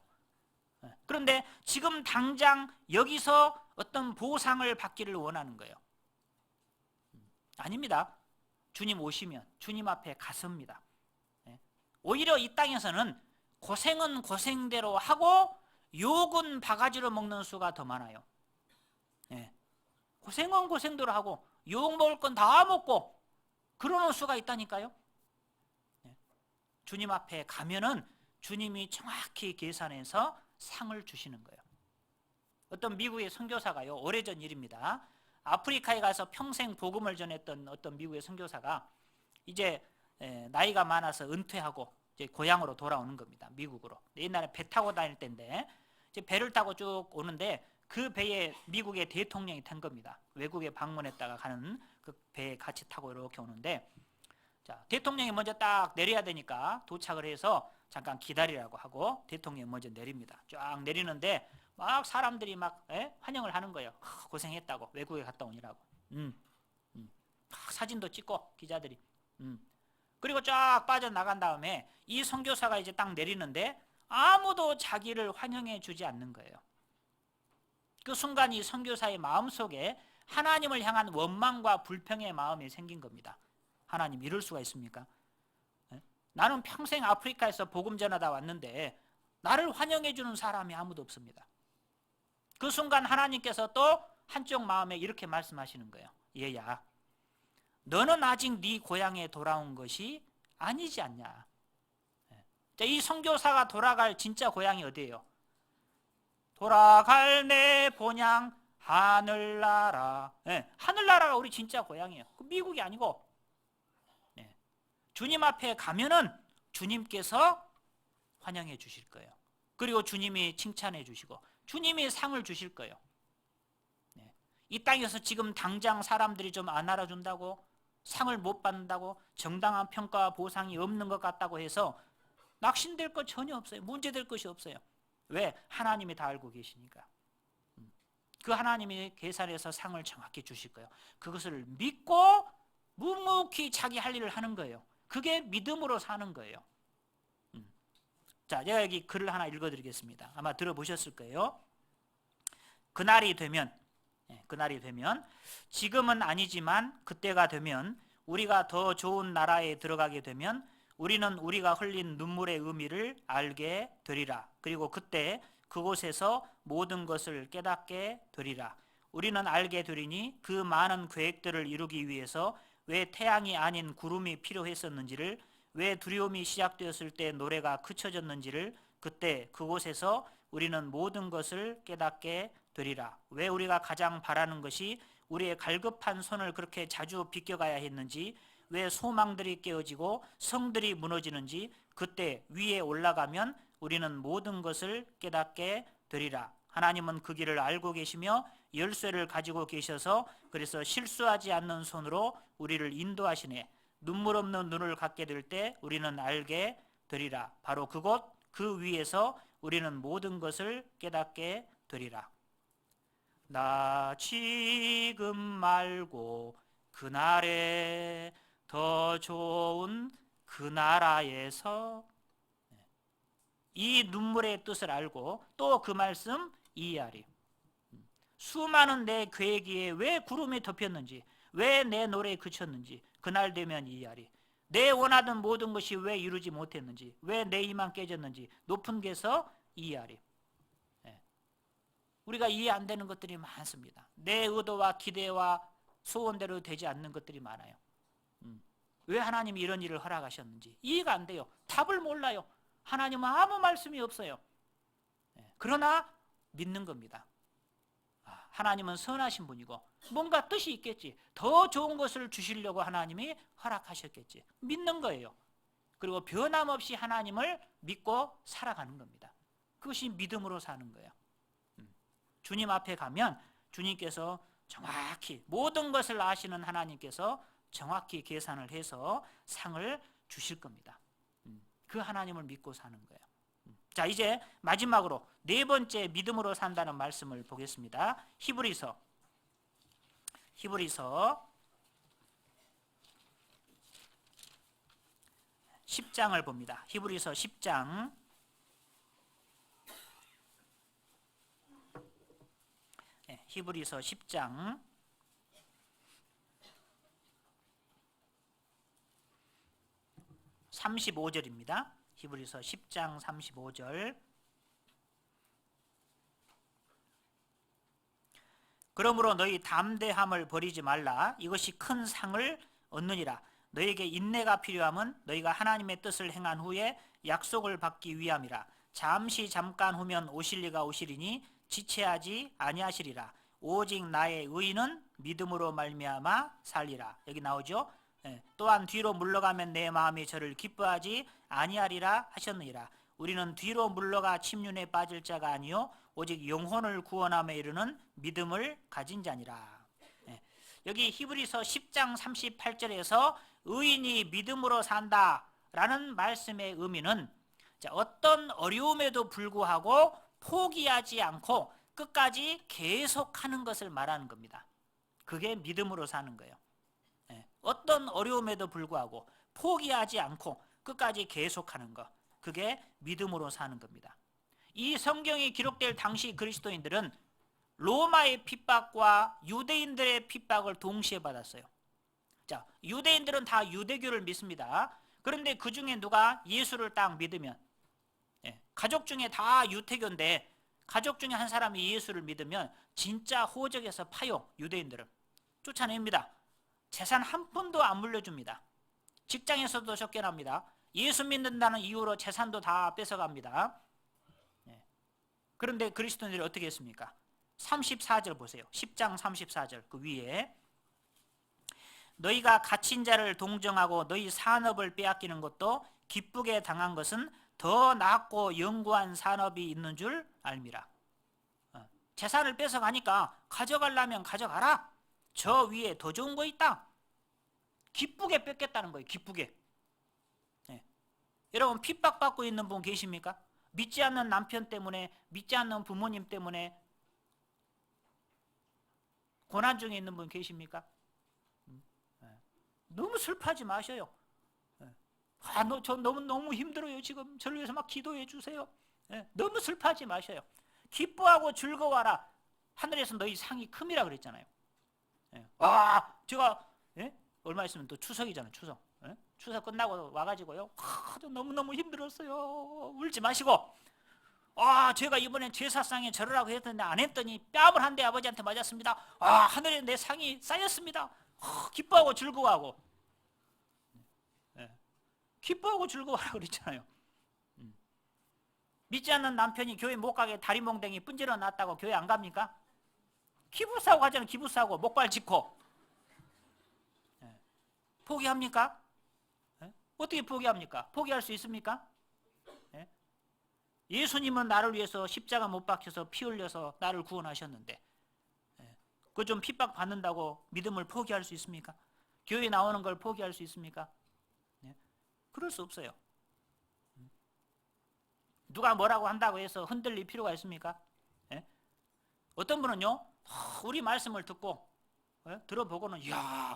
그런데 지금 당장 여기서 어떤 보상을 받기를 원하는 거예요. 아닙니다. 주님 오시면 주님 앞에 가섭니다. 오히려 이 땅에서는 고생은 고생대로 하고 욕은 바가지로 먹는 수가 더 많아요. 고생은 고생대로 하고 욕 먹을 건 다 먹고 그러는 수가 있다니까요. 주님 앞에 가면은 주님이 정확히 계산해서 상을 주시는 거예요. 어떤 미국의 선교사가요, 오래전 일입니다. 아프리카에 가서 평생 복음을 전했던 어떤 미국의 선교사가 이제 나이가 많아서 은퇴하고 이제 고향으로 돌아오는 겁니다. 미국으로. 옛날에 배 타고 다닐 때인데 이제 배를 타고 쭉 오는데 그 배에 미국의 대통령이 탄 겁니다. 외국에 방문했다가 가는 그 배에 같이 타고 이렇게 오는데 자, 대통령이 먼저 딱 내려야 되니까 도착을 해서 잠깐 기다리라고 하고 대통령이 먼저 내립니다. 쫙 내리는데 막 사람들이 막 환영을 하는 거예요. 고생했다고 외국에 갔다 오니라고. 사진도 찍고 기자들이. 그리고 쫙 빠져나간 다음에 이 선교사가 이제 딱 내리는데 아무도 자기를 환영해 주지 않는 거예요. 그 순간 이 선교사의 마음속에 하나님을 향한 원망과 불평의 마음이 생긴 겁니다. 하나님 이럴 수가 있습니까? 나는 평생 아프리카에서 복음 전하다 왔는데 나를 환영해 주는 사람이 아무도 없습니다. 그 순간 하나님께서 또 한쪽 마음에 이렇게 말씀하시는 거예요. 얘야, 너는 아직 네 고향에 돌아온 것이 아니지 않냐. 이 선교사가 돌아갈 진짜 고향이 어디예요? 돌아갈 내 본향 하늘나라. 하늘나라가 우리 진짜 고향이에요. 미국이 아니고. 주님 앞에 가면은 주님께서 환영해 주실 거예요. 그리고 주님이 칭찬해 주시고 주님이 상을 주실 거예요. 이 땅에서 지금 당장 사람들이 좀 안 알아준다고 상을 못 받는다고 정당한 평가와 보상이 없는 것 같다고 해서 낙심될 것 전혀 없어요. 문제될 것이 없어요. 왜? 하나님이 다 알고 계시니까. 그 하나님이 계산해서 상을 정확히 주실 거예요. 그것을 믿고 묵묵히 자기 할 일을 하는 거예요. 그게 믿음으로 사는 거예요. 자, 제가 여기 글을 하나 읽어드리겠습니다. 아마 들어보셨을 거예요. 그날이 되면 지금은 아니지만 그때가 되면 우리가 더 좋은 나라에 들어가게 되면 우리는 우리가 흘린 눈물의 의미를 알게 되리라. 그리고 그때 그곳에서 모든 것을 깨닫게 되리라. 우리는 알게 되리니 그 많은 계획들을 이루기 위해서 왜 태양이 아닌 구름이 필요했었는지를, 왜 두려움이 시작되었을 때 노래가 그쳐졌는지를, 그때 그곳에서 우리는 모든 것을 깨닫게 되리라. 왜 우리가 가장 바라는 것이 우리의 갈급한 손을 그렇게 자주 비껴가야 했는지, 왜 소망들이 깨어지고 성들이 무너지는지, 그때 위에 올라가면 우리는 모든 것을 깨닫게 되리라. 하나님은 그 길을 알고 계시며 열쇠를 가지고 계셔서 그래서 실수하지 않는 손으로 우리를 인도하시네. 눈물 없는 눈을 갖게 될 때 우리는 알게 되리라. 바로 그곳 그 위에서 우리는 모든 것을 깨닫게 되리라. 나 지금 말고 그날에 더 좋은 그 나라에서, 이 눈물의 뜻을 알고 또 그 말씀 이해하리. 수많은 내 계획에 왜 구름이 덮였는지, 왜 내 노래에 그쳤는지 그날 되면 이해하리. 내 원하던 모든 것이 왜 이루지 못했는지, 왜 내 희망 깨졌는지 높은 데서 이해하리. 우리가 이해 안 되는 것들이 많습니다. 내 의도와 기대와 소원대로 되지 않는 것들이 많아요. 왜 하나님이 이런 일을 허락하셨는지 이해가 안 돼요. 답을 몰라요. 하나님은 아무 말씀이 없어요. 그러나 믿는 겁니다. 하나님은 선하신 분이고 뭔가 뜻이 있겠지. 더 좋은 것을 주시려고 하나님이 허락하셨겠지. 믿는 거예요. 그리고 변함없이 하나님을 믿고 살아가는 겁니다. 그것이 믿음으로 사는 거예요. 주님 앞에 가면 주님께서 정확히 모든 것을 아시는 하나님께서 정확히 계산을 해서 상을 주실 겁니다. 그 하나님을 믿고 사는 거예요. 자, 이제 마지막으로 네 번째 믿음으로 산다는 말씀을 보겠습니다. 히브리서 10장을 봅니다. 히브리서 10장 35절입니다. 히브리서 10장 35절. 그러므로 너희 담대함을 버리지 말라. 이것이 큰 상을 얻느니라. 너희에게 인내가 필요함은 너희가 하나님의 뜻을 행한 후에 약속을 받기 위함이라. 잠깐 후면 오실 이가 오시리니 지체하지 아니하시리라. 오직 나의 의인은 믿음으로 말미암아 살리라. 여기 나오죠. 또한 뒤로 물러가면 내 마음이 저를 기뻐하지 아니하리라 하셨느니라. 우리는 뒤로 물러가 침륜에 빠질 자가 아니요 오직 영혼을 구원함에 이르는 믿음을 가진 자니라. 여기 히브리서 10장 38절에서 의인이 믿음으로 산다라는 말씀의 의미는 어떤 어려움에도 불구하고 포기하지 않고 끝까지 계속하는 것을 말하는 겁니다. 그게 믿음으로 사는 거예요. 어떤 어려움에도 불구하고 포기하지 않고 끝까지 계속하는 것, 그게 믿음으로 사는 겁니다. 이 성경이 기록될 당시 그리스도인들은 로마의 핍박과 유대인들의 핍박을 동시에 받았어요. 자, 유대인들은 다 유대교를 믿습니다. 그런데 그 중에 누가 예수를 딱 믿으면, 가족 중에 다 유태교인데 가족 중에 한 사람이 예수를 믿으면 진짜 호적에서 파요. 유대인들은 쫓아냅니다. 재산 한 푼도 안 물려줍니다. 직장에서도 쫓겨납니다. 예수 믿는다는 이유로 재산도 다 뺏어갑니다. 그런데 그리스도인들이 어떻게 했습니까? 34절 보세요. 10장 34절 그 위에 너희가 갇힌 자를 동정하고 너희 산업을 빼앗기는 것도 기쁘게 당한 것은 더 낫고 영구한 산업이 있는 줄 알미라. 재산을 뺏어가니까 가져가려면 가져가라. 저 위에 더 좋은 거 있다. 기쁘게 뺏겠다는 거예요. 기쁘게. 여러분 핍박받고 있는 분 계십니까? 믿지 않는 남편 때문에, 믿지 않는 부모님 때문에 고난 중에 있는 분 계십니까? 너무 슬퍼하지 마셔요. 저 너무 힘들어요. 지금 저를 위해서 막 기도해 주세요. 너무 슬퍼하지 마셔요. 기뻐하고 즐거워하라. 하늘에서 너희 상이 큼이라 그랬잖아요. 제가 얼마 있으면 또 추석이잖아요. 추석. 추석 끝나고 와가지고요. 너무너무 힘들었어요. 울지 마시고 제가 이번엔 제사상에 절으라고 했는데 안 했더니 뺨을 한 대 아버지한테 맞았습니다. 하늘에 내 상이 쌓였습니다. 기뻐하고 즐거워하고. 기뻐하고 즐거워하라고 그랬잖아요. 믿지 않는 남편이 교회 못 가게 다리몽댕이 뿜질러 놨다고 교회 안 갑니까? 기부싸고 하잖아요. 기부싸고 목발 짚고. 포기합니까? 어떻게 포기합니까? 포기할 수 있습니까? 예수님은 나를 위해서 십자가 못 박혀서 피 흘려서 나를 구원하셨는데 그 좀 핍박 받는다고 믿음을 포기할 수 있습니까? 교회 나오는 걸 포기할 수 있습니까? 그럴 수 없어요. 누가 뭐라고 한다고 해서 흔들릴 필요가 있습니까? 어떤 분은요, 우리 말씀을 듣고 들어보고는 이야,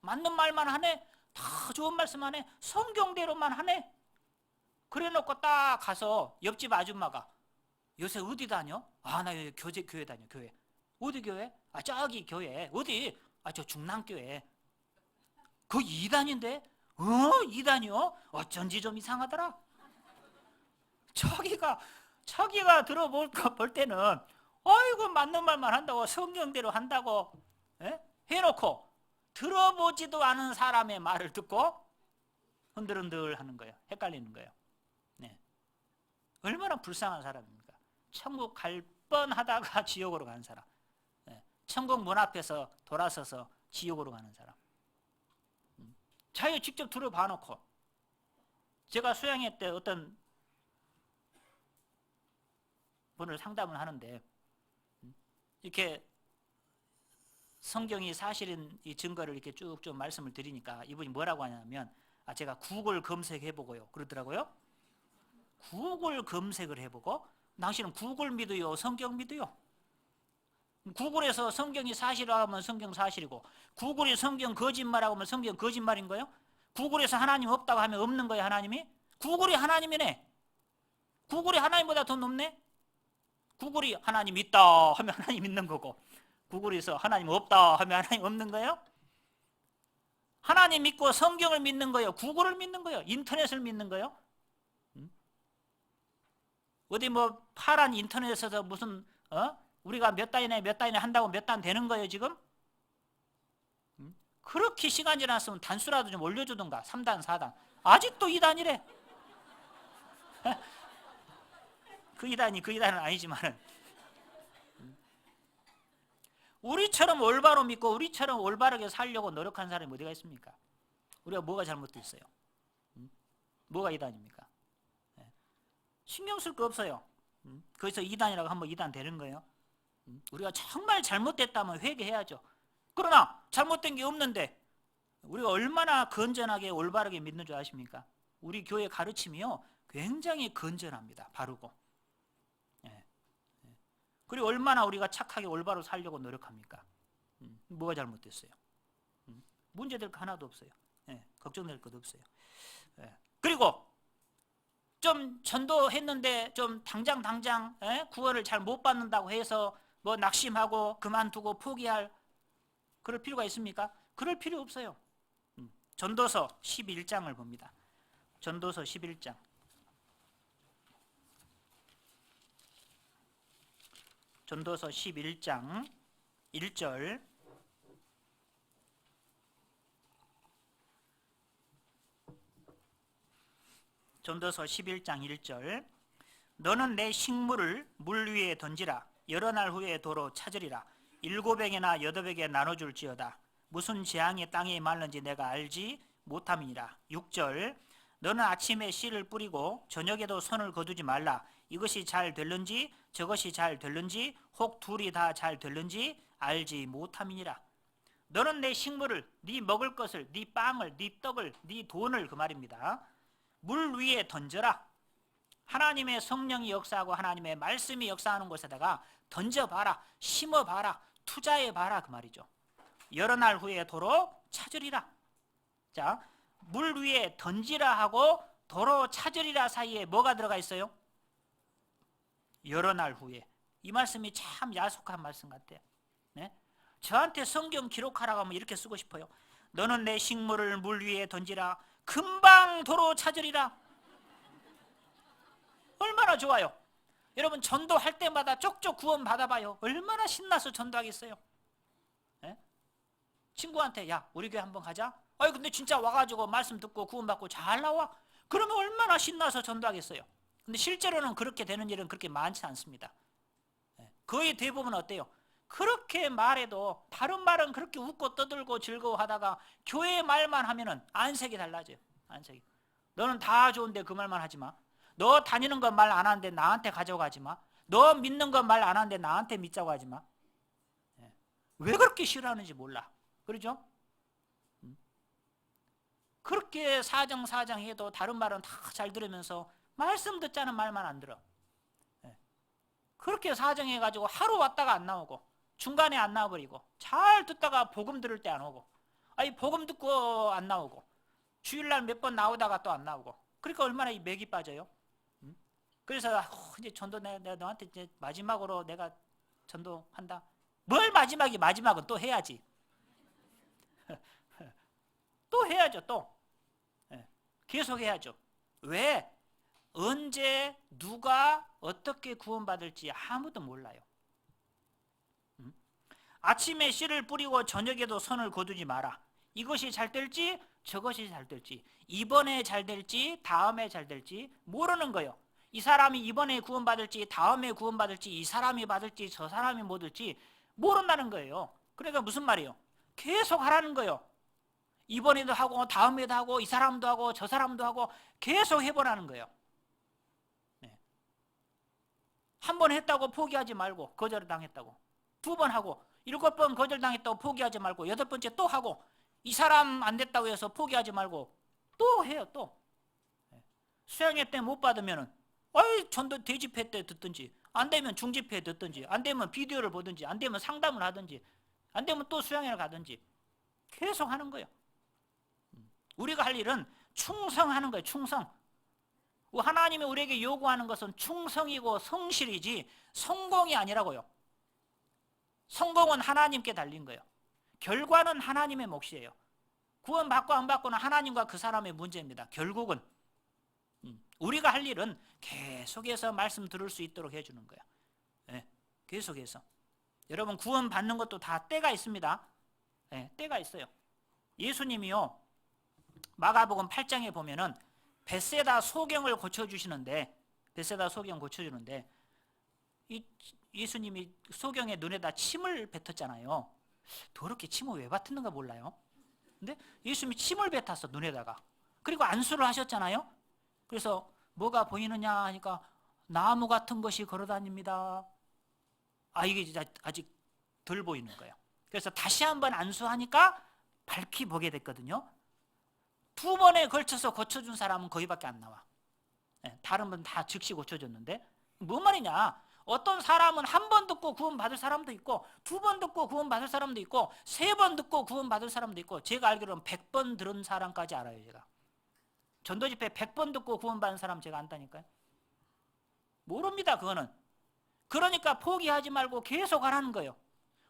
맞는 말만 하네, 다 좋은 말씀 하네, 성경대로만 하네. 그래놓고 딱 가서 옆집 아줌마가 요새 어디 다녀? 나 여기 교회 다녀. 교회. 어디 교회? 저기 교회. 어디? 저 중랑교회. 그 2단인데? 2단이요? 어쩐지 좀 이상하더라. 자기가 들어볼 때는 아이고 맞는 말만 한다고 성경대로 한다고 해놓고 들어보지도 않은 사람의 말을 듣고 흔들흔들 하는 거예요. 헷갈리는 거예요. 얼마나 불쌍한 사람입니까? 천국 갈 뻔하다가 지옥으로 가는 사람. 천국 문 앞에서 돌아서서 지옥으로 가는 사람. 자기가 직접 들어봐 놓고. 제가 수양회 때 어떤 분을 상담을 하는데 이렇게 성경이 사실인 이 증거를 이렇게 쭉쭉 말씀을 드리니까 이분이 뭐라고 하냐면 제가 구글 검색해보고요 그러더라고요. 구글 검색을 해보고 당신은 구글 믿어요? 성경 믿어요? 구글에서 성경이 사실이라고 하면 성경 사실이고 구글이 성경 거짓말하고 하면 성경 거짓말인 거예요? 구글에서 하나님 없다고 하면 없는 거예요 하나님이? 구글이 하나님이네. 구글이 하나님보다 더 높네? 구글이 하나님 있다 하면 하나님 있는 거고 구글에서 하나님 없다 하면 하나님 없는 거예요? 하나님 믿고 성경을 믿는 거예요? 구글을 믿는 거예요? 인터넷을 믿는 거예요? 어디 뭐 파란 인터넷에서 무슨 우리가 몇 단이네 한다고 몇 단 되는 거예요 지금? 그렇게 시간 지났으면 단수라도 좀 올려주던가 3단 4단 아직도 2단이래. 그 2단은 아니지만은 우리처럼 올바로 믿고 우리처럼 올바르게 살려고 노력하는 사람이 어디가 있습니까? 우리가 뭐가 잘못됐어요? 뭐가 2단입니까? 신경 쓸 거 없어요. 거기서 2단이라고 하면 2단 되는 거예요. 우리가 정말 잘못됐다면 회개해야죠. 그러나 잘못된 게 없는데 우리가 얼마나 건전하게 올바르게 믿는 줄 아십니까? 우리 교회 가르침이요 굉장히 건전합니다. 바르고. 그리고 얼마나 우리가 착하게 올바로 살려고 노력합니까? 뭐가 잘못됐어요? 문제될 거 하나도 없어요. 걱정될 것도 없어요. 그리고 좀 전도했는데 좀 당장 구원을 잘 못 받는다고 해서 뭐 낙심하고 그만두고 포기할 그럴 필요가 있습니까? 그럴 필요 없어요. 전도서 11장을 봅니다. 전도서 11장. 전도서 11장 1절. 전도서 11장 1절. 너는 내 식물을 물 위에 던지라. 여러 날 후에 도로 찾으리라. 7에게나 8에게 나눠줄지어다. 무슨 재앙이 땅에 말는지 내가 알지 못함이니라. 6절. 너는 아침에 씨를 뿌리고 저녁에도 손을 거두지 말라. 이것이 잘 될는지 저것이 잘 될는지 혹 둘이 다 잘 될는지 알지 못함이니라. 너는 내 식물을 네 먹을 것을 네 빵을 네 떡을 네 돈을 그 말입니다. 물 위에 던져라. 하나님의 성령이 역사하고 하나님의 말씀이 역사하는 곳에다가 던져봐라. 심어봐라. 투자해봐라 그 말이죠. 여러 날 후에 도로 찾으리라. 자, 물 위에 던지라 하고 도로 찾으리라 사이에 뭐가 들어가 있어요? 여러 날 후에. 이 말씀이 참 야속한 말씀 같아요. 저한테 성경 기록하라고 하면 이렇게 쓰고 싶어요. 너는 내 식물을 물 위에 던지라. 금방 도로 찾으리라. 얼마나 좋아요. 여러분 전도할 때마다 쪽쪽 구원 받아봐요. 얼마나 신나서 전도하겠어요. 예? 친구한테 야 우리 교회 한번 가자. 아니 근데 진짜 와가지고 말씀 듣고 구원 받고 잘 나와. 그러면 얼마나 신나서 전도하겠어요. 근데 실제로는 그렇게 되는 일은 그렇게 많지 않습니다. 예? 거의 대부분 어때요? 그렇게 말해도 다른 말은 그렇게 웃고 떠들고 즐거워하다가 교회 말만 하면은 안색이 달라져요. 안색이. 너는 다 좋은데 그 말만 하지 마. 너 다니는 건 말 안 하는데 나한테 가져가지 마. 너 믿는 건 말 안 하는데 나한테 믿자고 하지 마. 예. 왜 그렇게 싫어하는지 몰라. 그러죠? 그렇게 사정사정 해도 다른 말은 다 잘 들으면서 말씀 듣자는 말만 안 들어. 예. 그렇게 사정해가지고 하루 왔다가 안 나오고 중간에 안 나와버리고 잘 듣다가 복음 들을 때 안 오고 아니 복음 듣고 안 나오고 주일날 몇 번 나오다가 또 안 나오고 그러니까 얼마나 이 맥이 빠져요. 그래서 이제 전도 내가 너한테 이제 마지막으로 내가 전도한다. 뭘 마지막이 마지막은 또 해야지. 또 해야죠. 또 계속 해야죠. 왜? 언제 누가 어떻게 구원받을지 아무도 몰라요. 아침에 씨를 뿌리고 저녁에도 선을 거두지 마라. 이것이 잘 될지 저것이 잘 될지 이번에 잘 될지 다음에 잘 될지 모르는 거예요. 이 사람이 이번에 구원받을지 다음에 구원받을지 이 사람이 받을지 저 사람이 못 받을지 모른다는 거예요. 그러니까 무슨 말이에요? 계속 하라는 거예요. 이번에도 하고 다음에도 하고 이 사람도 하고 저 사람도 하고 계속 해보라는 거예요. 네. 한 번 했다고 포기하지 말고 거절을 당했다고 두 번 하고 7번 거절당했다고 포기하지 말고 8번째 또 하고 이 사람 안 됐다고 해서 포기하지 말고 또 해요. 또 수양회 때 못 받으면은 전도 대집회 때 듣든지 안 되면 중집회 듣든지 안 되면 비디오를 보든지 안 되면 상담을 하든지 안 되면 또 수양회를 가든지 계속 하는 거예요. 우리가 할 일은 충성하는 거예요. 충성. 하나님이 우리에게 요구하는 것은 충성이고 성실이지 성공이 아니라고요. 성공은 하나님께 달린 거예요. 결과는 하나님의 몫이에요. 구원 받고 안 받고는 하나님과 그 사람의 문제입니다. 결국은 우리가 할 일은 계속해서 말씀 들을 수 있도록 해주는 거예요. 네, 계속해서. 여러분 구원 받는 것도 다 때가 있습니다. 네, 때가 있어요. 예수님이요 마가복음 8장에 보면은 벳세다 소경을 고쳐주시는데 벳세다 소경 고쳐주는데 이 예수님이 소경의 눈에다 침을 뱉었잖아요. 더럽게 침을 왜 뱉었는가 몰라요. 근데 예수님이 침을 뱉었어 눈에다가. 그리고 안수를 하셨잖아요. 그래서 뭐가 보이느냐 하니까 나무 같은 것이 걸어다닙니다. 이게 아직 덜 보이는 거예요. 그래서 다시 한번 안수하니까 밝히 보게 됐거든요. 2번에 걸쳐서 고쳐준 사람은 거기밖에 안 나와. 다른 분 다 즉시 고쳐줬는데 뭔 말이냐. 어떤 사람은 한 번 듣고 구원 받을 사람도 있고 2번 듣고 구원 받을 사람도 있고 3번 듣고 구원 받을 사람도 있고 제가 알기로는 100번 들은 사람까지 알아요. 제가 전도 집회 100번 듣고 구원 받은 사람 제가 안다니까요. 모릅니다. 그거는. 그러니까 포기하지 말고 계속 하라는 거예요.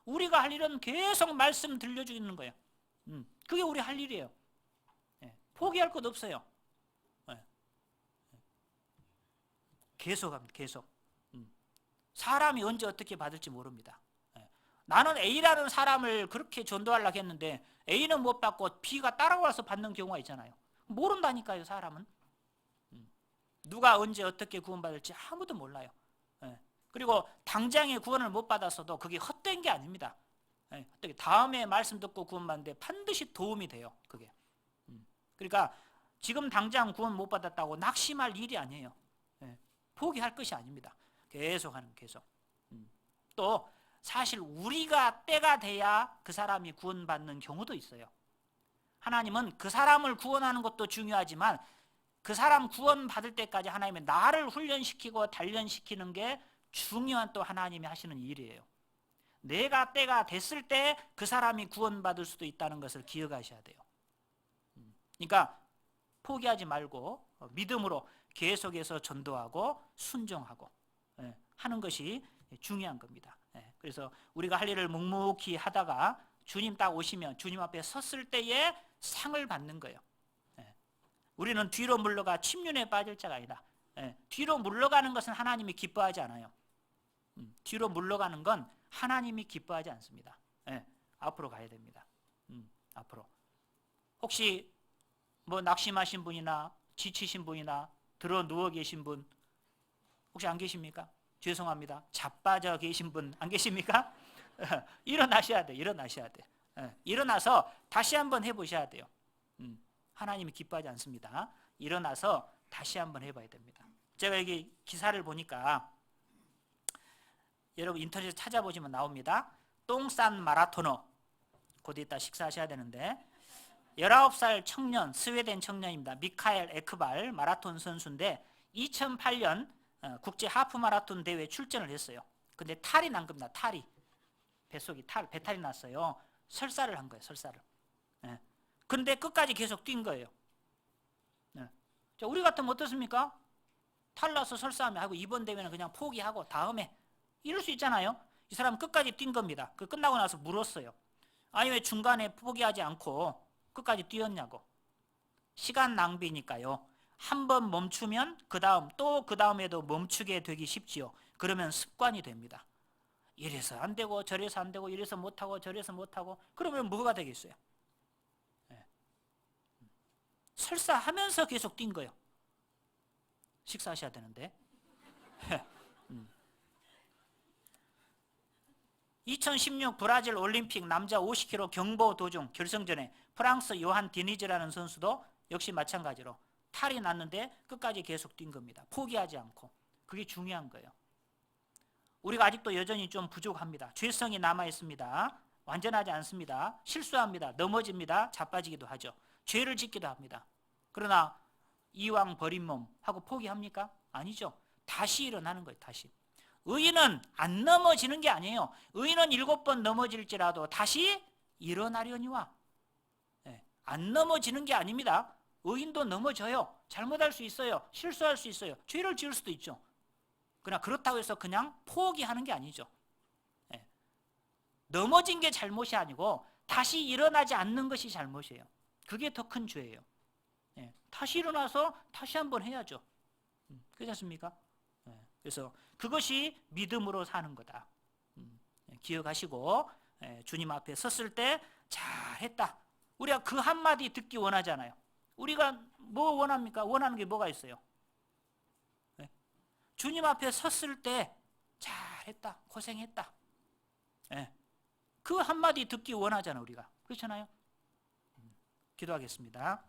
우리가 할 일은 계속 말씀 들려주는 거예요. 그게 우리 할 일이에요. 포기할 것 없어요. 계속합니다. 계속. 사람이 언제 어떻게 받을지 모릅니다. 나는 A라는 사람을 그렇게 전도하려고 했는데 A는 못 받고 B가 따라와서 받는 경우가 있잖아요. 모른다니까요. 사람은. 누가 언제 어떻게 구원받을지 아무도 몰라요. 그리고 당장에 구원을 못 받았어도 그게 헛된 게 아닙니다. 다음에 말씀 듣고 구원받는데 반드시 도움이 돼요. 그게. 그러니까 지금 당장 구원 못 받았다고 낙심할 일이 아니에요. 포기할 것이 아닙니다. 계속하는 계속. 또 사실 우리가 때가 돼야 그 사람이 구원받는 경우도 있어요. 하나님은 그 사람을 구원하는 것도 중요하지만 그 사람 구원받을 때까지 하나님은 나를 훈련시키고 단련시키는 게 중요한 또 하나님이 하시는 일이에요. 내가 때가 됐을 때 그 사람이 구원받을 수도 있다는 것을 기억하셔야 돼요. 그러니까 포기하지 말고 믿음으로 계속해서 전도하고 순종하고 하는 것이 중요한 겁니다. 그래서 우리가 할 일을 묵묵히 하다가 주님 딱 오시면 주님 앞에 섰을 때에 상을 받는 거예요. 우리는 뒤로 물러가 침륜에 빠질 자가 아니다. 뒤로 물러가는 것은 하나님이 기뻐하지 않아요. 뒤로 물러가는 건 하나님이 기뻐하지 않습니다. 앞으로 가야 됩니다. 앞으로. 혹시 뭐 낙심하신 분이나 지치신 분이나 들어 누워 계신 분 혹시 안 계십니까? 죄송합니다. 자빠져 계신 분 안 계십니까? 일어나셔야 돼요. 일어나셔야 돼. 일어나서 다시 한번 해보셔야 돼요. 하나님이 기뻐하지 않습니다. 일어나서 다시 한번 해봐야 됩니다. 제가 여기 기사를 보니까 여러분 인터넷에 찾아보시면 나옵니다. 똥싼 마라토너. 곧 이따 식사하셔야 되는데 19살 청년, 스웨덴 청년입니다. 미카엘 에크발 마라톤 선수인데 2008년 국제 하프 마라톤 대회에 출전을 했어요. 근데 탈이 난 겁니다. 탈이. 뱃속이 배탈이 났어요. 설사를 한 거예요. 설사를. 근데 끝까지 계속 뛴 거예요. 자, 우리 같으면 어떻습니까? 탈나서 설사하면 하고 이번 대회는 그냥 포기하고 다음에 이럴 수 있잖아요. 이 사람 끝까지 뛴 겁니다. 그 끝나고 나서 물었어요. 아니 왜 중간에 포기하지 않고 끝까지 뛰었냐고. 시간 낭비니까요. 한 번 멈추면 그 다음에도 멈추게 되기 쉽지요. 그러면 습관이 됩니다. 이래서 안 되고 저래서 안 되고 이래서 못하고 저래서 못하고 그러면 뭐가 되겠어요? 설사하면서 계속 뛴 거예요. 식사하셔야 되는데. 2016 브라질 올림픽 남자 50km 경보 도중 결승전에 프랑스 요한 디니즈라는 선수도 역시 마찬가지로 탈이 났는데 끝까지 계속 뛴 겁니다. 포기하지 않고. 그게 중요한 거예요. 우리가 아직도 여전히 좀 부족합니다. 죄성이 남아있습니다. 완전하지 않습니다. 실수합니다. 넘어집니다. 자빠지기도 하죠. 죄를 짓기도 합니다. 그러나 이왕 버린 몸 하고 포기합니까? 아니죠. 다시 일어나는 거예요. 다시. 의인은 안 넘어지는 게 아니에요. 의인은 7번 넘어질지라도 다시 일어나려니와. 안 넘어지는 게 아닙니다. 의인도 넘어져요. 잘못할 수 있어요. 실수할 수 있어요. 죄를 지을 수도 있죠. 그러나 그렇다고 해서 그냥 포기하는 게 아니죠. 넘어진 게 잘못이 아니고 다시 일어나지 않는 것이 잘못이에요. 그게 더 큰 죄예요. 다시 일어나서 다시 한번 해야죠. 그렇지 않습니까? 그래서 그것이 믿음으로 사는 거다. 기억하시고 주님 앞에 섰을 때 잘했다. 우리가 그 한마디 듣기 원하잖아요. 우리가 뭐 원합니까? 원하는 게 뭐가 있어요? 주님 앞에 섰을 때 잘했다. 고생했다. 그 한마디 듣기 원하잖아요. 우리가. 그렇잖아요. 기도하겠습니다.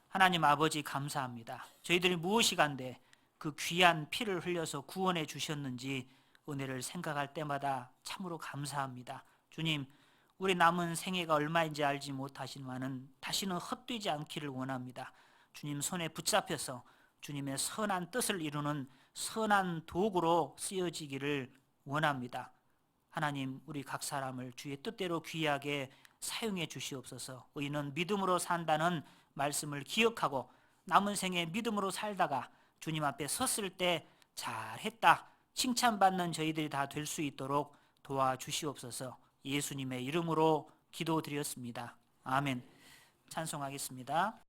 하나님 아버지 감사합니다. 저희들이 무엇이 간데 그 귀한 피를 흘려서 구원해 주셨는지 은혜를 생각할 때마다 참으로 감사합니다. 주님, 우리 남은 생애가 얼마인지 알지 못하시지만은 다시는 헛되지 않기를 원합니다. 주님 손에 붙잡혀서 주님의 선한 뜻을 이루는 선한 도구로 쓰여지기를 원합니다. 하나님, 우리 각 사람을 주의 뜻대로 귀하게 사용해 주시옵소서. 의인은 믿음으로 산다는 말씀을 기억하고 남은 생에 믿음으로 살다가 주님 앞에 섰을 때 잘했다 칭찬받는 저희들이 다 될 수 있도록 도와주시옵소서. 예수님의 이름으로 기도드렸습니다. 아멘. 찬송하겠습니다.